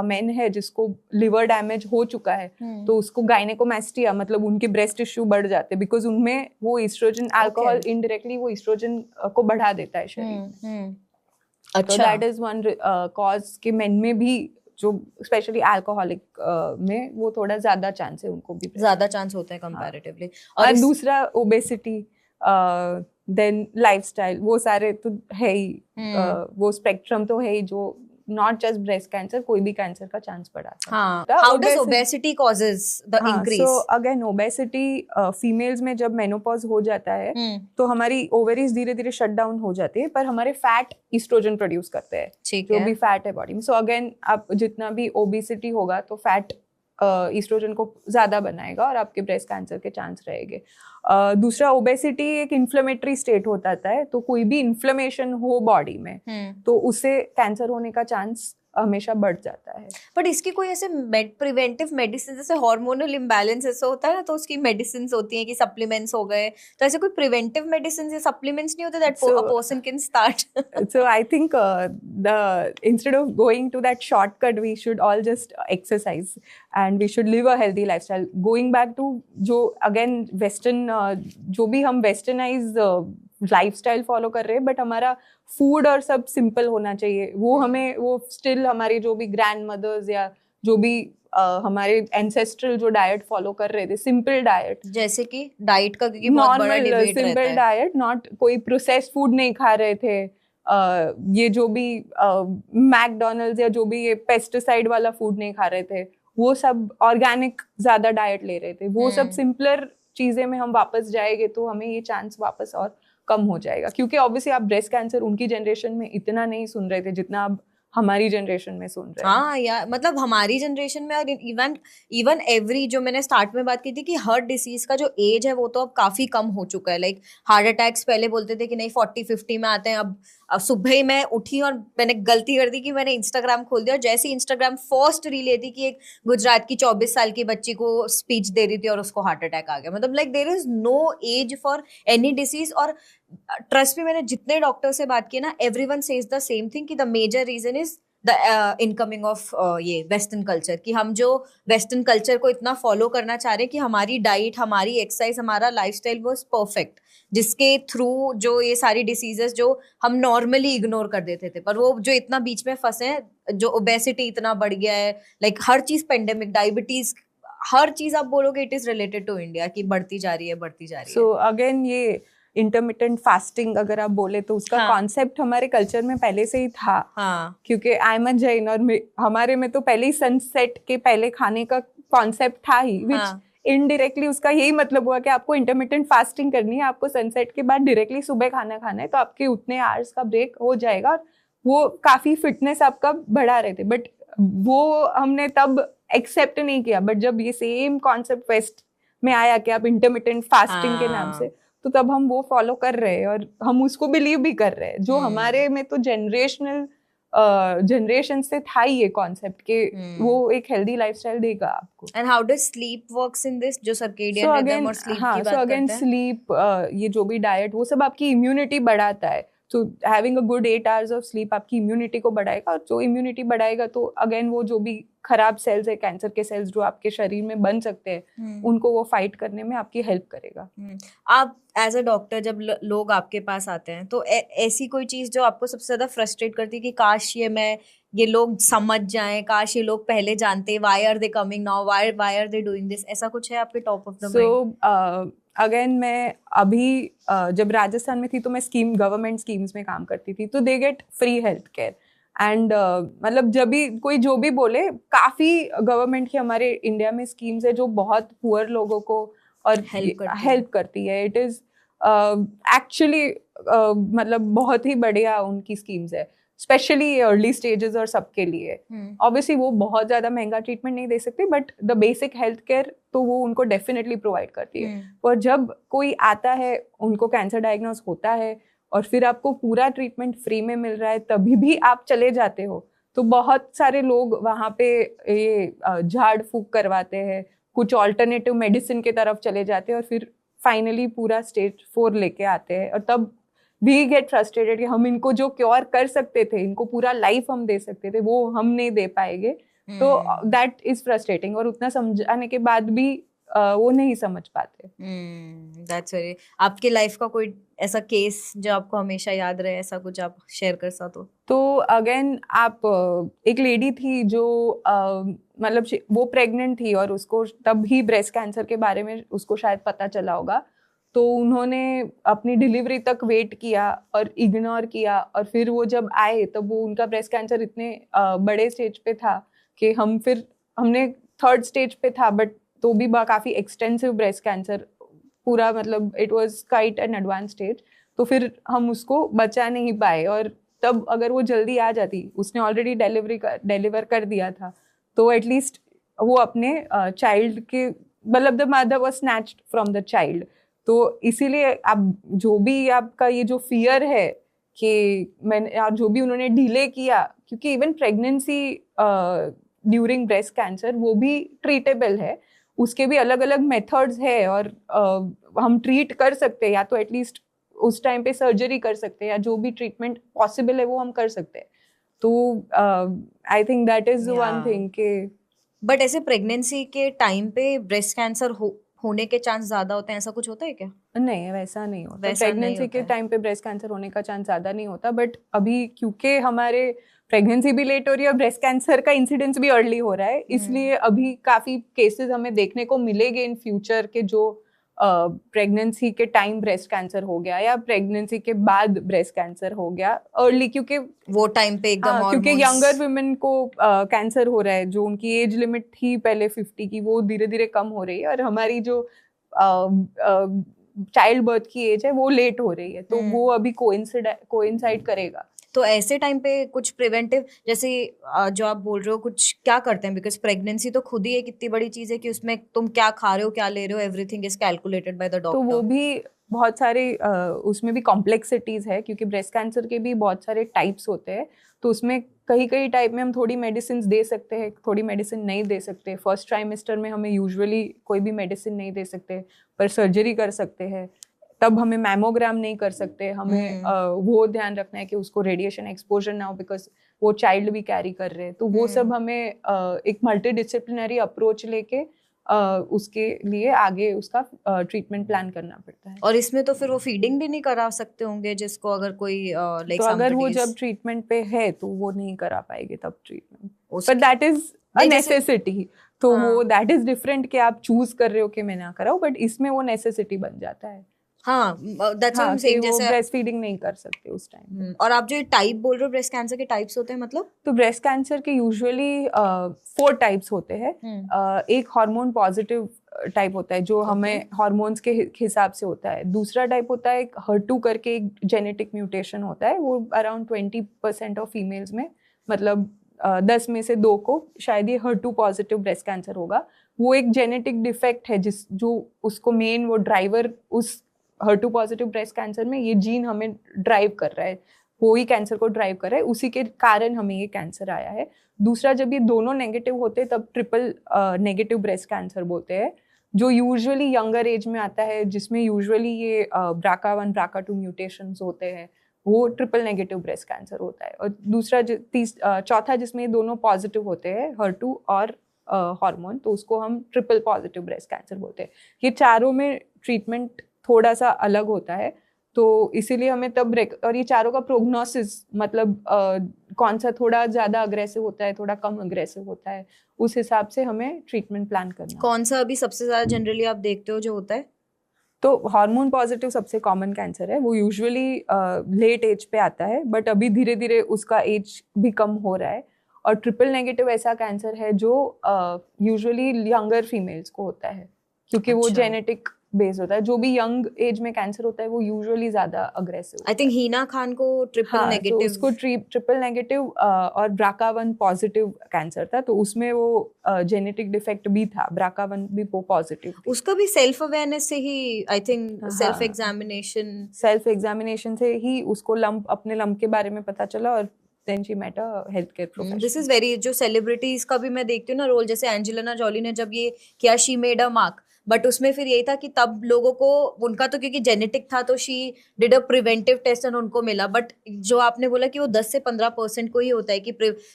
मेन है जिसको लिवर डैमेज हो चुका है, तो उसको गायनेकोमैस्टिया, मतलब उनके ब्रेस्ट टिश्यू बढ़ जाते हैं, बिकॉज उनमें वो ईस्ट्रोजन, अल्कोहल इनडायरेक्टली वो ईस्ट्रोजन को बढ़ा देता है शरीर। तो दैट इज वन कॉज कि मेन में भी, जो स्पेशली अल्कोहलिक में, वो थोड़ा ज्यादा चांस है, उनको भी ज्यादा चांस होता है कंपैरेटिवली। और दूसरा ओबेसिटी, देन लाइफस्टाइल, वो सारे तो है ही, वो स्पेक्ट्रम तो है ही, जो नॉट जस्ट ब्रेस्ट कैंसर, कोई भी कैंसर का चांस बढ़ाता है। How does obesity causes the increase? So again obesity, females में जब मेनोपॉज हो जाता है, तो हमारी ओवरीज धीरे धीरे शट डाउन हो जाती है, पर हमारे फैट ईस्ट्रोजन प्रोड्यूस करते हैं, जो भी फैट है बॉडी में। सो अगेन आप जितना भी ओबेसिटी होगा, तो फैट ईस्ट्रोजन को ज्यादा बनाएगा और आपके ब्रेस्ट कैंसर के चांस रहेंगे। दूसरा, ओबेसिटी एक इन्फ्लेमेटरी स्टेट होता है, तो कोई भी इन्फ्लेमेशन हो बॉडी में, तो उससे कैंसर होने का चांस हमेशा बढ़ जाता है। बट इसकी कोई ऐसे प्रिवेंटिव मेडिसिन, जैसे हार्मोनल इम्बैलेंस ऐसा होता है ना, तो उसकी मेडिसिन होती है कि सप्लीमेंट्स हो गए, तो ऐसे कोई प्रिवेंटिव मेडिसिन या सप्लीमेंट्स नहीं होते that a person can start? So I think instead of going to that shortcut, we should all just exercise and we should live a healthy lifestyle. Going back to जो again western, जो भी हम westernized लाइफस्टाइल फॉलो कर रहे हैं, बट हमारा फूड और सब सिंपल होना चाहिए। वो हमें, वो स्टिल हमारी जो भी ग्रैंड मदर्स या जो भी हमारे एंसेस्ट्रल जो डाइट फॉलो कर रहे थे, सिंपल डाइट, जैसे कि डाइट का क्योंकि बहुत बड़ा डिबेट रहता है, सिंपल डाइट, नॉट कोई प्रोसेस्ड फूड नहीं खा रहे थे, ये जो भी मैकडोनल्ड्स या जो भी ये पेस्टिसाइड वाला फूड नहीं खा रहे थे, वो सब ऑर्गेनिक ज्यादा डाइट ले रहे थे, वो सब सिंपलर चीजें में हम वापस जाएंगे, तो हमें ये चांस वापस और कम हो जाएगा। क्योंकि ऑब्वियसली आप ब्रेस्ट कैंसर उनकी जनरेशन में इतना नहीं सुन रहे थे जितना अब हमारी जनरेशन में सुन रहे हैं। हाँ यार, मतलब हमारी जनरेशन में, और इवन एवरी, जो मैंने स्टार्ट में बात की थी कि हर डिसीज का जो एज है वो तो अब काफी कम हो चुका है। लाइक हार्ट अटैक्स पहले बोलते थे कि नहीं 40-50 में आते हैं, अब सुबह ही मैं उठी और मैंने गलती कर दी कि मैंने इंस्टाग्राम खोल दिया, और जैसे इंस्टाग्राम फर्स्ट रील ये थी कि एक गुजरात की 24 साल की बच्ची को स्पीच दे रही थी और उसको हार्ट अटैक आ गया। मतलब like there is no age for any disease. और ट्रस्ट में, मैंने जितने डॉक्टर से बात की ना, everyone says the same thing कि the major reason is the incoming of ये वेस्टर्न कल्चर, कि हम जो वेस्टर्न कल्चर को इतना फॉलो करना चाह रहे हैं कि हमारी डाइट, हमारी एक्सरसाइज, हमारा लाइफस्टाइल वाज परफेक्ट, जिसके थ्रू जो ये सारी डिसीजेस जो हम नॉर्मली इग्नोर कर देते थे, पर वो जो इतना बीच में फंसे हैं, जो ओबेसिटी इतना बढ़ गया है, लाइक हर चीज पेंडेमिक, डायबिटीज, हर चीज आप बोलोगे it is related to India, की बढ़ती जा रही है। सो अगेन ये इंटरमिटेंट फास्टिंग अगर आप बोले, तो उसका कॉन्सेप्ट हमारे कल्चर में पहले से ही था। क्योंकि आई एम अ जैन, और हमारे में तो पहले ही सनसेट के पहले खाने का कॉन्सेप्ट था ही, विच इनडायरेक्टली उसका यही मतलब हुआ कि आपको इंटरमिटेंट फास्टिंग करनी है, आपको सनसेट के बाद डायरेक्टली सुबह खाना खाना है, तो आपके उतने आवर्स का ब्रेक हो जाएगा, और वो काफी फिटनेस आपका बढ़ा रहे थे। बट वो हमने तब एक्सेप्ट नहीं किया, बट जब ये सेम कॉन्सेप्ट वेस्ट में आया कि आप इंटरमिटेंट फास्टिंग के नाम से, तो तब हम वो फॉलो कर रहे हैं और हम उसको बिलीव भी कर रहे हैं, जो हमारे में तो जनरेशन से था ही ये कॉन्सेप्ट कि वो एक हेल्दी लाइफस्टाइल देगा आपको। And how does sleep works in this, जो सर्केडियन रिदम और स्लीप की बात करते हैं? स्लीप, ये जो भी डाइट, वो सब आपकी इम्यूनिटी बढ़ाता है। तो having a good 8 hours of sleep आपकी इम्यूनिटी को बढ़ाएगा, और जो इम्यूनिटी बढ़ाएगा तो अगेन वो जो भी खराब सेल्स है, कैंसर के सेल्स जो आपके शरीर में बन सकते हैं, उनको वो फाइट करने में आपकी हेल्प करेगा। आप एज अ डॉक्टर जब लोग आपके पास आते हैं तो ऐसी कोई चीज जो आपको सबसे ज्यादा फ्रस्ट्रेट करती है कि काश ये लोग समझ जाएं, काश ये लोग पहले जानते, why are they coming now, why are they doing this, ऐसा कुछ है आपके top of the mind? Again मैं अभी जब राजस्थान में थी तो मैं गवर्नमेंट स्कीम्स में काम करती थी, तो they get free health care and मतलब जब भी कोई जो भी बोले, काफी गवर्नमेंट की हमारे इंडिया में स्कीम्स है जो बहुत पुअर लोगों को और हेल्प करती है। इट इज एक्चुअली मतलब बहुत ही बढ़िया उनकी स्कीम्स है, स्पेशली अर्ली स्टेजेस और सबके लिए। ऑब्वियसली वो बहुत ज्यादा महंगा ट्रीटमेंट नहीं दे सकते, but the basic health care तो वो उनको डेफिनेटली प्रोवाइड करती है। और जब कोई आता है, उनको कैंसर डायग्नोस होता है और फिर आपको पूरा ट्रीटमेंट फ्री में मिल रहा है, तभी भी आप चले जाते हो, तो बहुत सारे लोग वहाँ पे ये झाड़ फूक करवाते हैं, कुछ ऑल्टरनेटिव मेडिसिन के तरफ चले जाते हैं और फिर फाइनली पूरा स्टेज 4 लेके आते हैं। और तब वी गेट फ्रस्ट्रेटेड कि हम इनको जो क्योर कर सकते थे, इनको पूरा लाइफ हम दे सकते थे, वो हम नहीं दे पाएंगे। तो दैट इज फ्रस्ट्रेटिंग, और उतना समझाने के बाद भी वो नहीं समझ पाते। That's very. आपकी लाइफ का कोई ऐसा केस जो आपको हमेशा याद रहे, ऐसा कुछ आप शेयर कर सकते हो? तो अगेन आप एक लेडी थी जो मतलब वो प्रेग्नेंट थी और उसको तब ही ब्रेस्ट कैंसर के बारे में उसको शायद पता चला होगा, तो उन्होंने अपनी डिलीवरी तक वेट किया और इग्नोर किया, और फिर वो जब आए तब वो उनका ब्रेस्ट कैंसर इतने बड़े स्टेज पे था कि हमने 3rd स्टेज पे था, बट तो भी काफ़ी एक्सटेंसिव ब्रेस्ट कैंसर पूरा, मतलब it was quite an advance stage. तो फिर हम उसको बचा नहीं पाए, और तब अगर वो जल्दी आ जाती, उसने ऑलरेडी डिलीवर कर दिया था, तो एटलीस्ट वो अपने चाइल्ड के, मतलब the mother was snatched from the child. तो इसीलिए आप जो भी आपका ये जो फियर है कि मैंने, जो भी उन्होंने डिले किया, क्योंकि even pregnancy during breast cancer वो भी ट्रीटेबल है, उसके भी अलग अलग मेथड्स है, और हम ट्रीट कर सकते हैं, या तो एटलीस्ट उस टाइम पे सर्जरी कर सकते हैं, या जो भी ट्रीटमेंट पॉसिबल है वो हम कर सकते हैं। तो I think that is one thing के। बट ऐसे प्रेगनेंसी के टाइम पे ब्रेस्ट कैंसर होने के चांस ज्यादा होते हैं, ऐसा कुछ होता है क्या? नहीं, वैसा नहीं होता। प्रेगनेंसी के टाइम पे ब्रेस्ट कैंसर होने का चांस ज्यादा नहीं होता, बट अभी क्योंकि हमारे प्रेगनेंसी भी लेट हो रही है और ब्रेस्ट कैंसर का इंसिडेंस भी अर्ली हो रहा है, इसलिए अभी काफी केसेस हमें देखने को मिलेंगे इन फ्यूचर के जो प्रेगनेंसी के टाइम ब्रेस्ट कैंसर हो गया या प्रेगनेंसी के बाद ब्रेस्ट कैंसर हो गया अर्ली, क्योंकि वो टाइम पे एकदम क्योंकि यंगर वुमेन को कैंसर हो रहा है, जो उनकी एज लिमिट थी पहले 50 की, वो धीरे धीरे कम हो रही है, और हमारी जो चाइल्ड बर्थ की एज है वो लेट हो रही है, तो वो अभी कोइंसाइड करेगा। तो ऐसे टाइम पे कुछ प्रिवेंटिव, जैसे जो आप बोल रहे हो, कुछ क्या करते हैं? बिकॉज प्रेगनेंसी तो खुद ही एक इतनी बड़ी चीज है कि उसमें तुम क्या खा रहे हो, क्या ले रहे हो, everything is calculated by the doctor. तो वो भी बहुत सारे उसमें भी कॉम्प्लेक्सिटीज है, क्योंकि ब्रेस्ट कैंसर के भी बहुत सारे टाइप्स होते हैं, तो उसमें कई टाइप में हम थोड़ी मेडिसिन दे सकते हैं, थोड़ी मेडिसिन नहीं दे सकते। फर्स्ट ट्राइमेस्टर में हमें यूजुअली कोई भी मेडिसिन नहीं दे सकते, पर सर्जरी कर सकते हैं। तब हमें मैमोग्राम नहीं कर सकते, हमें वो ध्यान रखना है कि उसको रेडिएशन एक्सपोजर ना हो, बिकॉज वो चाइल्ड भी कैरी कर रहे हैं। तो वो सब हमें एक मल्टीडिसिप्लिनरी अप्रोच लेके उसके लिए आगे उसका ट्रीटमेंट प्लान करना पड़ता है। और इसमें तो फिर वो फीडिंग भी नहीं करा सकते होंगे, जिसको अगर कोई तो अगर वो जब ट्रीटमेंट पे है तो वो नहीं करा पाएंगे तब treatment, but that is a necessity. तो वो दैट इज डिफरेंट कि आप चूज कर रहे हो कि मैं ना कराऊं, बट इसमें वो नेसेसिटी बन जाता है। हाँ, that's what I'm saying, जैसे वो ब्रेस्ट फीडिंग नहीं कर सकते उस टाइम। और आप जो टाइप बोल रहे हो, ब्रेस्ट कैंसर के टाइप्स होते हैं मतलब? तो ब्रेस्ट कैंसर के यूजुअली 4 टाइप्स होते हैं। एक हार्मोन पॉजिटिव टाइप होता है जो हमें हार्मोन्स के हिसाब से होता है। दूसरा टाइप होता है एक HER2 करके एक जेनेटिक म्यूटेशन होता है, वो अराउंड 20% ऑफ फीमेल्स में, मतलब 10 में से 2 को शायद ये HER2 पॉजिटिव ब्रेस्ट कैंसर होगा। वो एक जेनेटिक डिफेक्ट है जो उसको मेन वो ड्राइवर, उस HER2 पॉजिटिव ब्रेस्ट कैंसर में ये जीन हमें ड्राइव कर रहा है, वो ही कैंसर को ड्राइव कर रहा है, उसी के कारण हमें ये कैंसर आया है। दूसरा, जब ये दोनों नेगेटिव होते हैं तब ट्रिपल नेगेटिव ब्रेस्ट कैंसर बोलते हैं, जो यूजुअली यंगर एज में आता है, जिसमें यूजुअली ये BRCA1 BRCA2 म्यूटेशंस होते हैं, वो ट्रिपल नेगेटिव ब्रेस्ट कैंसर होता है। और दूसरा चौथा जिसमें ये दोनों पॉजिटिव होते हैं, HER2 और हार्मोन, तो उसको हम ट्रिपल पॉजिटिव ब्रेस्ट कैंसर बोलते हैं। ये चारों में ट्रीटमेंट थोड़ा सा अलग होता है, तो इसीलिए हमें तब और ये चारों का प्रोग्नोसिस मतलब कौन सा थोड़ा ज़्यादा अग्रेसिव होता है, थोड़ा कम अग्रेसिव होता है, उस हिसाब से हमें ट्रीटमेंट प्लान करना। कौन सा अभी सबसे ज़्यादा जनरली आप देखते हो जो होता है? तो हार्मोन पॉजिटिव सबसे कॉमन कैंसर है, वो यूजुअली लेट एज पे आता है, बट अभी धीरे धीरे उसका एज भी कम हो रहा है। और ट्रिपल नेगेटिव ऐसा कैंसर है जो यूजुअली यंगर फीमेल्स को होता है, क्योंकि वो जेनेटिक बेस होता है। जो भी यंग एज में कैंसर होता है वो यूजुअली ज्यादा aggressive. I think Hina Khan को ट्रिपल नेगेटिव, तो उसको ट्रिपल नेगेटिव और BRCA1 पॉजिटिव कैंसर था, तो उसमें वो जेनेटिक डिफेक्ट भी था, BRCA1 भी पॉजिटिव। उसका भी सेल्फ अवेयरनेस से ही, आई थिंक सेल्फ एग्जामिनेशन से ही उसको अपने लंप के बारे में पता चला, और then she met a healthcare professional. This is very, जो सेलिब्रिटीज का भी मैं देखती हूँ ना रोल, जैसे एंजेलिना जॉली ने जब ये किया she made a mark, but उसमें फिर यही था कि तब लोगों को उनका तो क्योंकि जेनेटिक था तो she did a preventive test and उनको मिला। बट जो आपने बोला कि वो 10 से 15% को ही होता है कि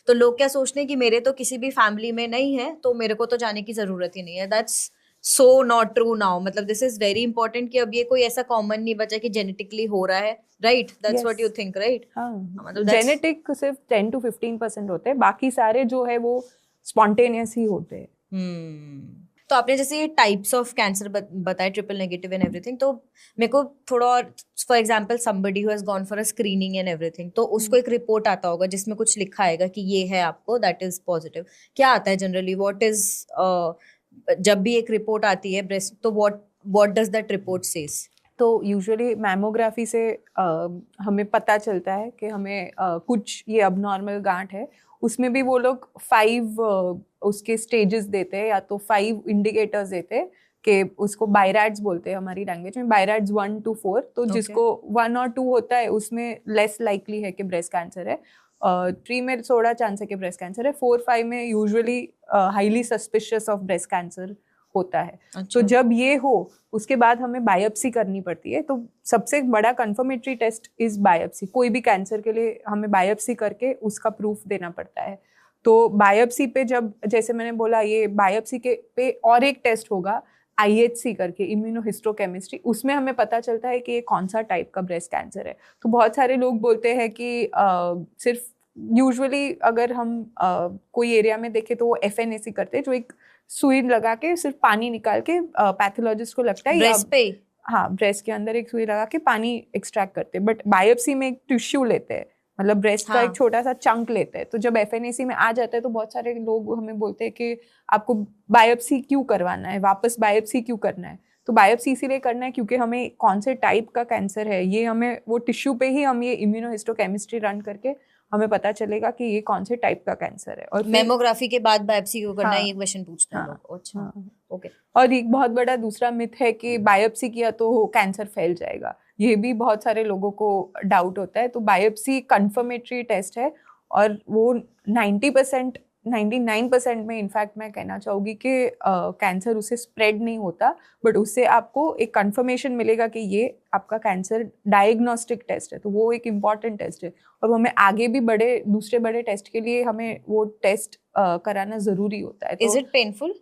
तो लोग क्या सोचते हैं कि मेरे तो किसी भी फैमिली में नहीं है तो मेरे को तो जाने की जरूरत ही नहीं है। That's so not true now. मतलब दिस इज वेरी इंपॉर्टेंट कि अब ये कोई ऐसा कॉमन नहीं बचा कि जेनेटिकली हो रहा है, right? That's what you think, right? मतलब जेनेटिक सिर्फ 10 to 15% होते हैं, बाकी सारे जो है वो स्पॉन्टेनियस ही होते हैं। तो आपने जैसे ये टाइप्स ऑफ कैंसर बताए, ट्रिपल नेगेटिव एंड एवरीथिंग, तो मेरे को थोड़ा और, for example somebody who has gone for a screening and everything, तो उसको एक रिपोर्ट आता होगा जिसमें कुछ लिखा आएगा कि ये है आपको, दैट इज पॉजिटिव। क्या आता है जनरली, व्हाट इज, जब भी एक रिपोर्ट आती है ब्रेस्ट, तो what does that report says? तो यूजुअली मैमोग्राफी से हमें पता चलता है कि हमें कुछ ये अबनॉर्मल गांठ है। उसमें भी वो लोग 5 उसके स्टेजेस देते हैं, या तो 5 इंडिकेटर्स देते हैं कि उसको बायरैड्स बोलते हैं हमारी लैंग्वेज में, बायरैड्स 1 to 4। तो जिसको 1 और 2 होता है उसमें लेस लाइकली है कि ब्रेस्ट कैंसर है, 3 में थोड़ा चांस है कि ब्रेस्ट कैंसर है, 4, 5 में usually highly suspicious of breast cancer होता है। तो जब ये हो उसके बाद हमें बायोप्सी करनी पड़ती है। तो सबसे बड़ा कंफर्मेटरी टेस्ट इज बायोप्सी। कोई भी कैंसर के लिए हमें बायोप्सी करके उसका प्रूफ देना पड़ता है। तो बायोप्सी पे जब, जैसे मैंने बोला, ये बायोप्सी के पे और एक टेस्ट होगा IHC करके, इम्यूनोहिस्टोकेमिस्ट्री, उसमें हमें पता चलता है कि ये कौन सा टाइप का ब्रेस्ट कैंसर है। तो बहुत सारे लोग बोलते हैं कि सिर्फ यूजुअली अगर हम कोई एरिया में देखें तो वो FNAC करते हैं, जो एक सुई लगा के सिर्फ पानी निकाल के पैथोलॉजिस्ट को लगता है ब्रेस्ट पे, हाँ, ब्रेस्ट के अंदर एक सुई लगा के पानी एक्सट्रैक्ट करते हैं। बट बायोप्सी में एक टिश्यू लेते हैं, मतलब ब्रेस्ट का एक छोटा सा चंक लेते हैं। तो जब FNAC में आ जाता है तो बहुत सारे लोग हमें बोलते हैं कि आपको बायोप्सी क्यों करवाना है, वापस बायोप्सी क्यों करना है। तो बायोप्सी इसीलिए करना है क्योंकि हमें कौन से टाइप का कैंसर है ये हमें वो टिश्यू पे ही हम ये इम्यूनोहिस्टोकेमिस्ट्री रन करके हमें पता चलेगा कि ये कौन से टाइप का कैंसर है। और मेमोग्राफी के बाद बायोप्सी क्यों करना है, ये क्वेश्चन पूछते हैं लोग। अच्छा, ओके। और एक बहुत बड़ा दूसरा मिथ है कि बायोप्सी किया तो कैंसर फैल जाएगा, ये भी बहुत सारे लोगों को डाउट होता है। तो बायोप्सी कंफर्मेटरी टेस्ट है और वो 90%, 99% में इनफैक्ट मैं कहना चाहूँगी कि कैंसर उससे स्प्रेड नहीं होता, बट उससे आपको एक कंफर्मेशन मिलेगा कि ये आपका कैंसर डायग्नोस्टिक टेस्ट है। तो वो एक इम्पॉर्टेंट टेस्ट है और हमें आगे भी दूसरे बड़े टेस्ट के लिए हमें वो टेस्ट कराना ज़रूरी होता है। Is it painful?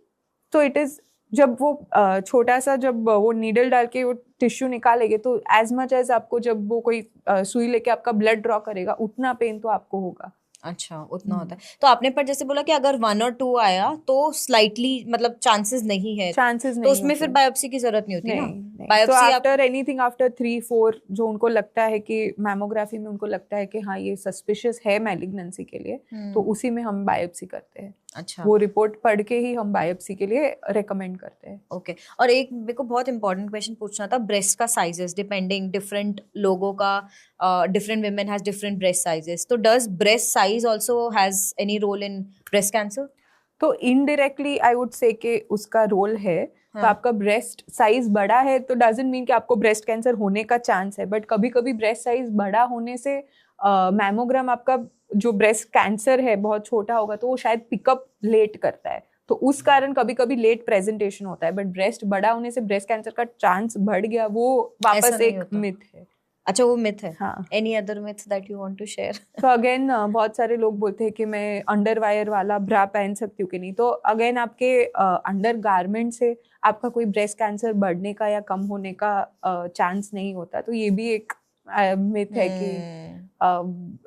तो इट इज़, जब वो छोटा सा जब वो नीडल डाल के वो टिश्यू निकालेंगे तो एज मच एज आपको जब वो कोई सुई लेके आपका ब्लड ड्रॉ करेगा उतना पेन तो आपको होगा। अच्छा, उतना होता है। तो आपने पर जैसे बोला कि अगर 1 और 2 आया तो स्लाइटली मतलब चांसेस नहीं है, तो उसमें फिर बायोप्सी की जरूरत नहीं होती ना? बायोप्सी आफ्टर एनीथिंग आफ्टर 3-4 जो उनको लगता है कि मैमोग्राफी में उनको लगता है कि हाँ ये सस्पिशियस है मैलिग्नेंसी के लिए, तो उसी में हम बायोप्सी करते हैं। अच्छा, वो रिपोर्ट पढ़ के ही हम बायोप्सी के लिए रेकमेंड करते हैं। ओके। और एक मेरे को बहुत इंपॉर्टेंट क्वेश्चन पूछना था, ब्रेस्ट का साइजेस डिपेंडिंग डिफरेंट लोगों का, different women has different breast sizes. तो does breast size also has any role in breast cancer? तो इनडायरेक्टली आई वुड से कि उसका रोल है। तो आपका ब्रेस्ट साइज बड़ा है तो डजंट मीन कि आपको ब्रेस्ट कैंसर होने का चांस है, बट कभी कभी ब्रेस्ट साइज बड़ा होने से मैमोग्राम आपका जो ब्रेस्ट कैंसर है बहुत छोटा होगा तो वो शायद पिकअप लेट करता है, तो उस कारण कभी कभी लेट प्रेजेंटेशन होता है। बट ब्रेस्ट बड़ा होने से ब्रेस्ट कैंसर का चांस बढ़ गया, वो वापस एक मिथ है। अच्छा वो मिथ है. हाँ. Any other myth that you want to share? तो अगेन बहुत सारे लोग बोलते हैं कि मैं अंडरवायर वाला ब्रा पहन सकती हूँ कि नहीं. तो अगेन आपके अंडर गारमेंट से आपका कोई ब्रेस्ट कैंसर बढ़ने का या कम होने का चांस नहीं होता. तो ये भी एक मिथ है कि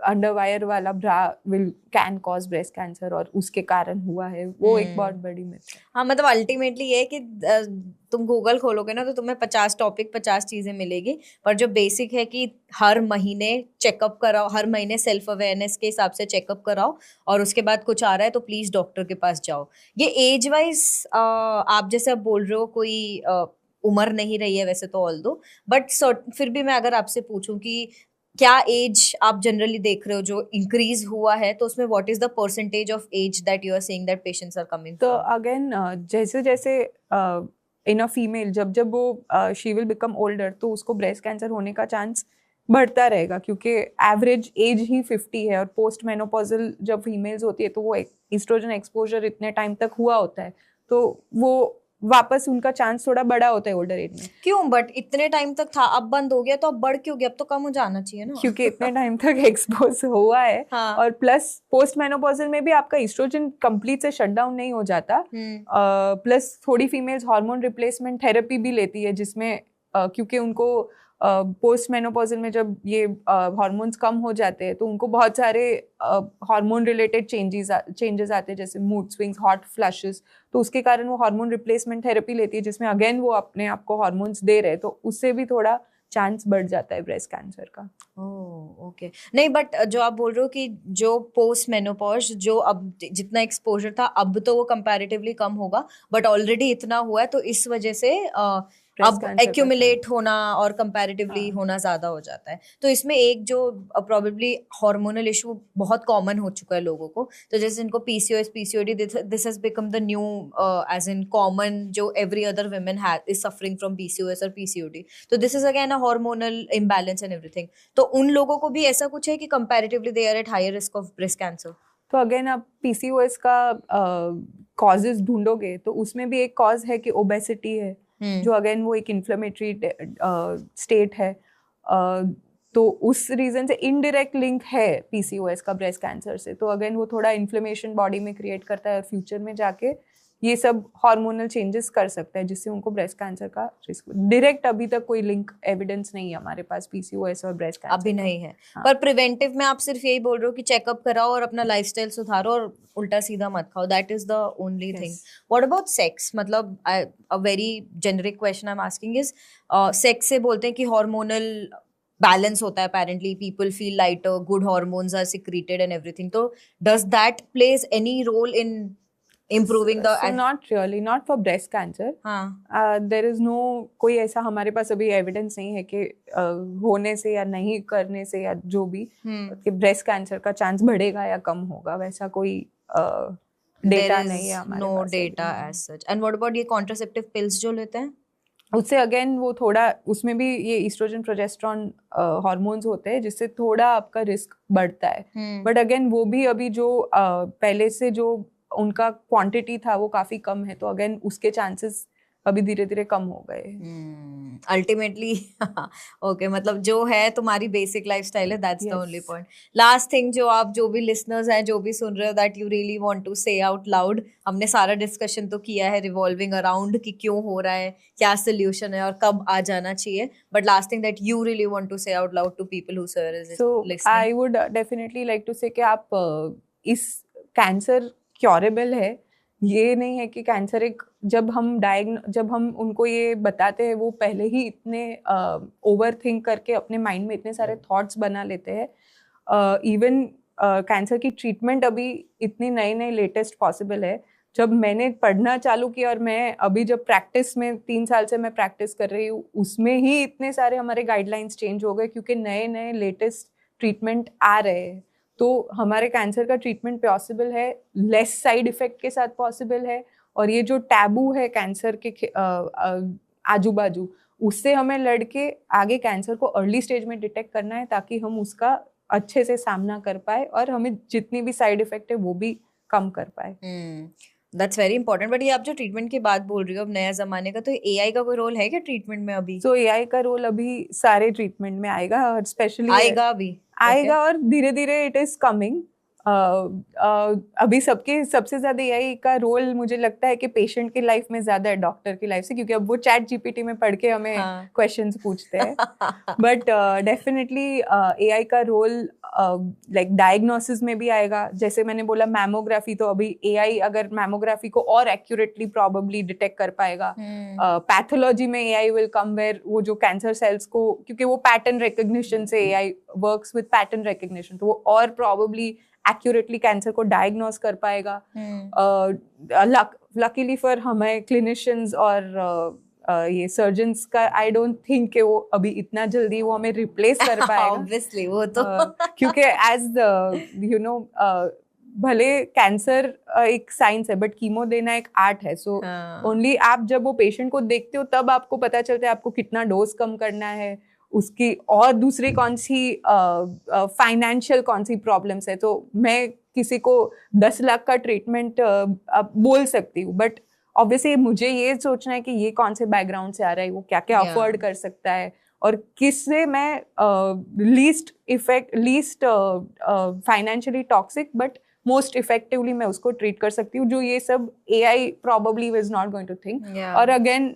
अंडरवायर वाला ब्रा कैन कॉज ब्रेस्ट कैंसर और उसके कारण हुआ है. वो एक बहुत बड़ी मिथ है. हाँ मतलब अल्टीमेटली ये है कि तुम गूगल खोलोगे ना तो तुम्हें 50 टॉपिक 50 चीजें मिलेगी, पर जो बेसिक है कि हर महीने चेकअप कराओ, हर महीने सेल्फ अवेयरनेस के हिसाब से चेकअप कराओ, और उसके बाद कुछ आ रहा है तो प्लीज डॉक्टर के पास जाओ. ये एज वाइज आप जैसे अब बोल रहे हो कोई उम्र नहीं रही है वैसे तो ऑल दो, बट फिर भी मैं अगर आपसे पूछूं कि क्या एज आप जनरली देख रहे हो जो इंक्रीज हुआ है, तो उसमें what is the percentage of as that you are saying that patients are coming? तो अगेन जैसे जैसे इन अ फीमेल जब वो शी विल बिकम ओल्डर तो उसको ब्रेस्ट कैंसर होने का चांस बढ़ता रहेगा, क्योंकि एवरेज एज ही 50 है. और पोस्ट मेनोपॉजल जब फीमेल्स होती है तो वो ईस्ट्रोजन एक्सपोजर इतने टाइम तक हुआ होता है, तो वो वापस उनका चांस थोड़ा बड़ा होता है ओल्डर एज में. क्यों? बट इतने टाइम तक था, अब बंद हो गया तो अब बढ़ क्यों गया? अब तो कम हो जाना चाहिए ना. क्योंकि इतने टाइम तक एक्सपोज हुआ है. हाँ. और प्लस पोस्ट मेनोपॉजल में भी आपका ईस्ट्रोजन कंप्लीट से शट डाउन नहीं हो जाता. प्लस थोड़ी फीमेल्स हार्मोन रिप्लेसमेंट थेरेपी भी लेती है, जिसमें क्योंकि उनको पोस्ट मेनोपॉजल में जब ये हार्मोन्स कम हो जाते हैं तो उनको बहुत सारे हार्मोन रिलेटेड चेंजेस आते हैं, जैसे मूड स्विंग्स, हॉट फ्लैशेस. तो उसके कारण वो हार्मोन रिप्लेसमेंट थेरेपी लेती है, जिसमें अगेन वो अपने आप को हार्मोन्स दे रहे, तो उससे भी थोड़ा चांस बढ़ जाता है ब्रेस्ट कैंसर का. ओके. नहीं बट जो आप बोल रहे हो कि जो पोस्ट मेनोपॉज जो अब जितना एक्सपोजर था अब तो वो कंपैरेटिवली कम होगा, बट ऑलरेडी इतना हुआ है तो इस वजह से अब एक्यूमुलेट होना और कंपैरेटिवली होना ज्यादा हो जाता है. तो इसमें एक जो प्रोबेबली हार्मोनल इशू बहुत कॉमन हो चुका है लोगों को, तो जैसे इनको PCOS PCOD, this has become the new age in common, जो every other women is suffering from PCOS और पीसीओडी. तो this is again a hormonal imbalance and everything. तो उन लोगों को भी ऐसा कुछ है कि comparatively they are at higher risk of breast cancer? तो अगेन आप पीसीओएस का कॉजेज ढूंढोगे तो उसमें भी एक कॉज है कि ओबेसिटी है, जो अगेन वो एक इन्फ्लेमेटरी स्टेट है. तो उस रीजन से इनडायरेक्ट लिंक है पीसीओएस का ब्रेस्ट कैंसर से. तो अगेन वो थोड़ा इन्फ्लेमेशन बॉडी में क्रिएट करता है और फ्यूचर में जाके ये सब हार्मोनल चेंजेस कर सकता है, जिससे उनको ब्रेस्ट कैंसर का रिस्क. डायरेक्ट अभी तक कोई लिंक एविडेंस नहीं है हमारे पास पीसीओएस और ब्रेस्ट कैंसर. अभी नहीं है. हाँ. पर प्रिवेंटिव में आप सिर्फ यही बोल रहे हो कि चेकअप कराओ और अपना लाइफस्टाइल सुधारो और उल्टा सीधा मत खाओ, that is the only thing. What about sex? मतलब a very generic question I am asking is, sex से बोलते हैं कि हार्मोनल बैलेंस होता है, apparently people feel lighter, good hormones are secreted and everything. So does that plays any role in improving the? So not really, not for breast cancer. हाँ. There is no कोई ऐसा हमारे पास अभी एविडेंस नहीं है कि होने से या नहीं करने से या जो भी कि ब्रेस्ट कैंसर का चांस बढ़ेगा या कम होगा, वैसा कोई डेटा नहीं है हमारे no pass. data as such. And what about ये contraceptive pills जो लेते हैं? उससे अगेन वो थोड़ा, उसमें भी ये ईस्ट्रोजन प्रोजेस्टेरॉन हार्मोन्स होते हैं, जिससे थोड़ा आपका रिस्क बढ़ता है. बट अगेन वो भी अभी जो पहले से जो उनका क्वांटिटी था वो काफी कम है, तो अगेन उसके चांसेस अभी धीरे धीरे कम हो गए. अल्टीमेटली ओके, मतलब जो है तुम्हारी बेसिक लाइफस्टाइल है, that's the only point. Last thing जो आप जो भी लिसनर्स हैं जो भी सुन रहे हो, that you really want to say out loud. हमने सारा डिस्कशन तो किया है रिवॉल्विंग अराउंड कि क्यों हो रहा है, क्या सोल्यूशन है और कब आ जाना चाहिए, but last thing that you really want to say out loud to people who sir is listening. So I would definitely like to say कि आप इस कैंसर क्योरेबल है. ये नहीं है कि कैंसर एक, जब हम उनको ये बताते हैं वो पहले ही इतने ओवर थिंक करके अपने माइंड में इतने सारे थॉट्स बना लेते हैं. इवन कैंसर की ट्रीटमेंट अभी इतनी नई नई लेटेस्ट पॉसिबल है. जब मैंने पढ़ना चालू किया और मैं अभी जब प्रैक्टिस में 3 साल से मैं प्रैक्टिस कर रही हूँ, उसमें ही इतने सारे हमारे गाइडलाइंस चेंज हो गए, क्योंकि नए नए लेटेस्ट ट्रीटमेंट आ रहे हैं. तो हमारे कैंसर का ट्रीटमेंट पॉसिबल है, लेस साइड इफेक्ट के साथ पॉसिबल है. और ये जो टैबू है कैंसर के आजू बाजू, उससे हमें लड़के आगे कैंसर को अर्ली स्टेज में डिटेक्ट करना है, ताकि हम उसका अच्छे से सामना कर पाए और हमें जितनी भी साइड इफेक्ट है वो भी कम कर पाए. That's very important. बट ये आप जो ट्रीटमेंट की बात बोल रही हो अब नया जमाने का, तो एआई का कोई रोल है क्या ट्रीटमेंट में अभी? सो एआई का रोल अभी सारे ट्रीटमेंट में आएगा, और स्पेशली आएगा अभी? आएगा और धीरे धीरे इट इज कमिंग. अभी सबसे ज्यादा एआई का रोल मुझे लगता है कि पेशेंट की लाइफ में ज्यादा है डॉक्टर की लाइफ से, क्योंकि अब वो चैट जीपीटी में पढ़ के हमें क्वेश्चंस पूछते हैं. बट डेफिनेटली एआई का रोल लाइक डायग्नोसिस में भी आएगा. जैसे मैंने बोला मैमोग्राफी, तो अभी एआई अगर मैमोग्राफी को और एक्यूरेटली प्रोबेबली डिटेक्ट कर पाएगा. पैथोलॉजी में एआई विल कम वेयर वो जो कैंसर सेल्स को, क्योंकि वो पैटर्न रिकग्निशन से AI works with pattern recognition, तो वो और प्रोबेबली एक्यूरेटली कैंसर को डायग्नोस कर पाएगा. लकीली फॉर हमें क्लिनिशियंस और ये सर्जन्स का आई डोंट थिंक कि वो अभी इतना जल्दी वो हमें रिप्लेस कर पाएगा. ऑब्वियसली वो तो क्योंकि एज यू नो भले कैंसर एक साइंस है बट कीमो देना एक आर्ट है. सो ओनली आप जब वो पेशेंट को देखते हो तब आपको पता चलता है आपको कितना डोज कम करना है, उसकी और दूसरी कौन सी फाइनेंशियल कौन सी प्रॉब्लम्स है. तो मैं किसी को 10 लाख का ट्रीटमेंट बोल सकती हूँ, बट ऑब्वियसली मुझे ये सोचना है कि ये कौन से बैकग्राउंड से आ रहा है, वो क्या क्या अफोर्ड कर सकता है, और किससे मैं least financially toxic but most effectively मैं उसको ट्रीट कर सकती हूँ, जो ये सब AI probably is not going to think. और अगेन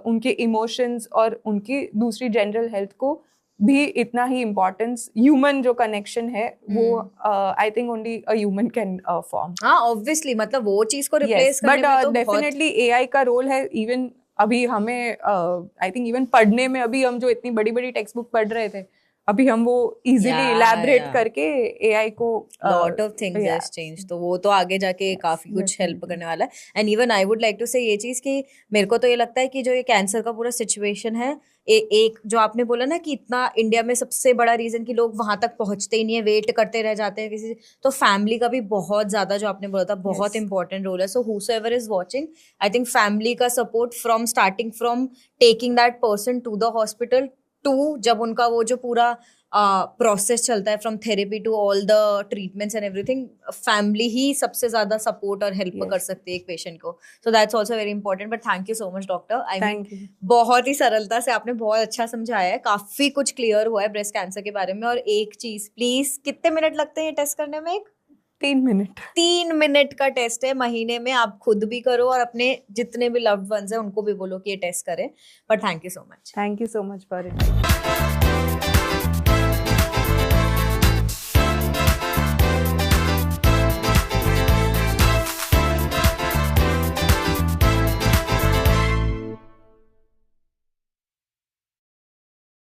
उनके इमोशंस और उनकी दूसरी जनरल हेल्थ को भी इतना ही इम्पोर्टेंस, ह्यूमन जो कनेक्शन है वो I think only a human can form. हाँ ऑब्वियसली, मतलब वो चीज को रिप्लेस करने में तो डेफिनेटली एआई का रोल है. इवन अभी हमें आई थिंक इवन पढ़ने में, अभी हम जो इतनी बड़ी बड़ी टेक्स्ट बुक पढ़ रहे थे, अभी हम वो इजीली इलैबोरेट करके एआई को lot of things has change. तो वो तो आगे जाके काफी कुछ हेल्प करने वाला है. And even I would like to say ये चीज कि मेरे को तो ये लगता है कि जो ये कैंसर का पूरा सिचुएशन है, एक जो आपने बोला ना कि इतना इंडिया में सबसे बड़ा रीजन कि लोग वहां तक पहुंचते ही नहीं है, वेट करते रह जाते हैं किसी, तो फैमिली का भी बहुत ज्यादा, जो आपने बोला था, बहुत इंपॉर्टेंट रोल है. So whosoever is watching, I think family का support from starting from taking that person to the hospital to जब उनका वो जो पूरा प्रोसेस चलता है from therapy to all the treatments and everything, family ही सबसे ज्यादा सपोर्ट और हेल्प कर सकती है एक पेशेंट को. So that's also very important. But thank you so much doctor. I mean बहुत ही सरलता से आपने बहुत अच्छा समझाया है, काफी कुछ क्लियर हुआ है ब्रेस्ट कैंसर के बारे में. और एक चीज प्लीज, कितने मिनट लगते हैं ये टेस्ट करने में? 3 मिनट का टेस्ट है. महीने में आप खुद भी करो और अपने जितने भी लव्ड वंस हैं उनको भी बोलो कि ये टेस्ट करें. But thank you so much. Thank you so much for it.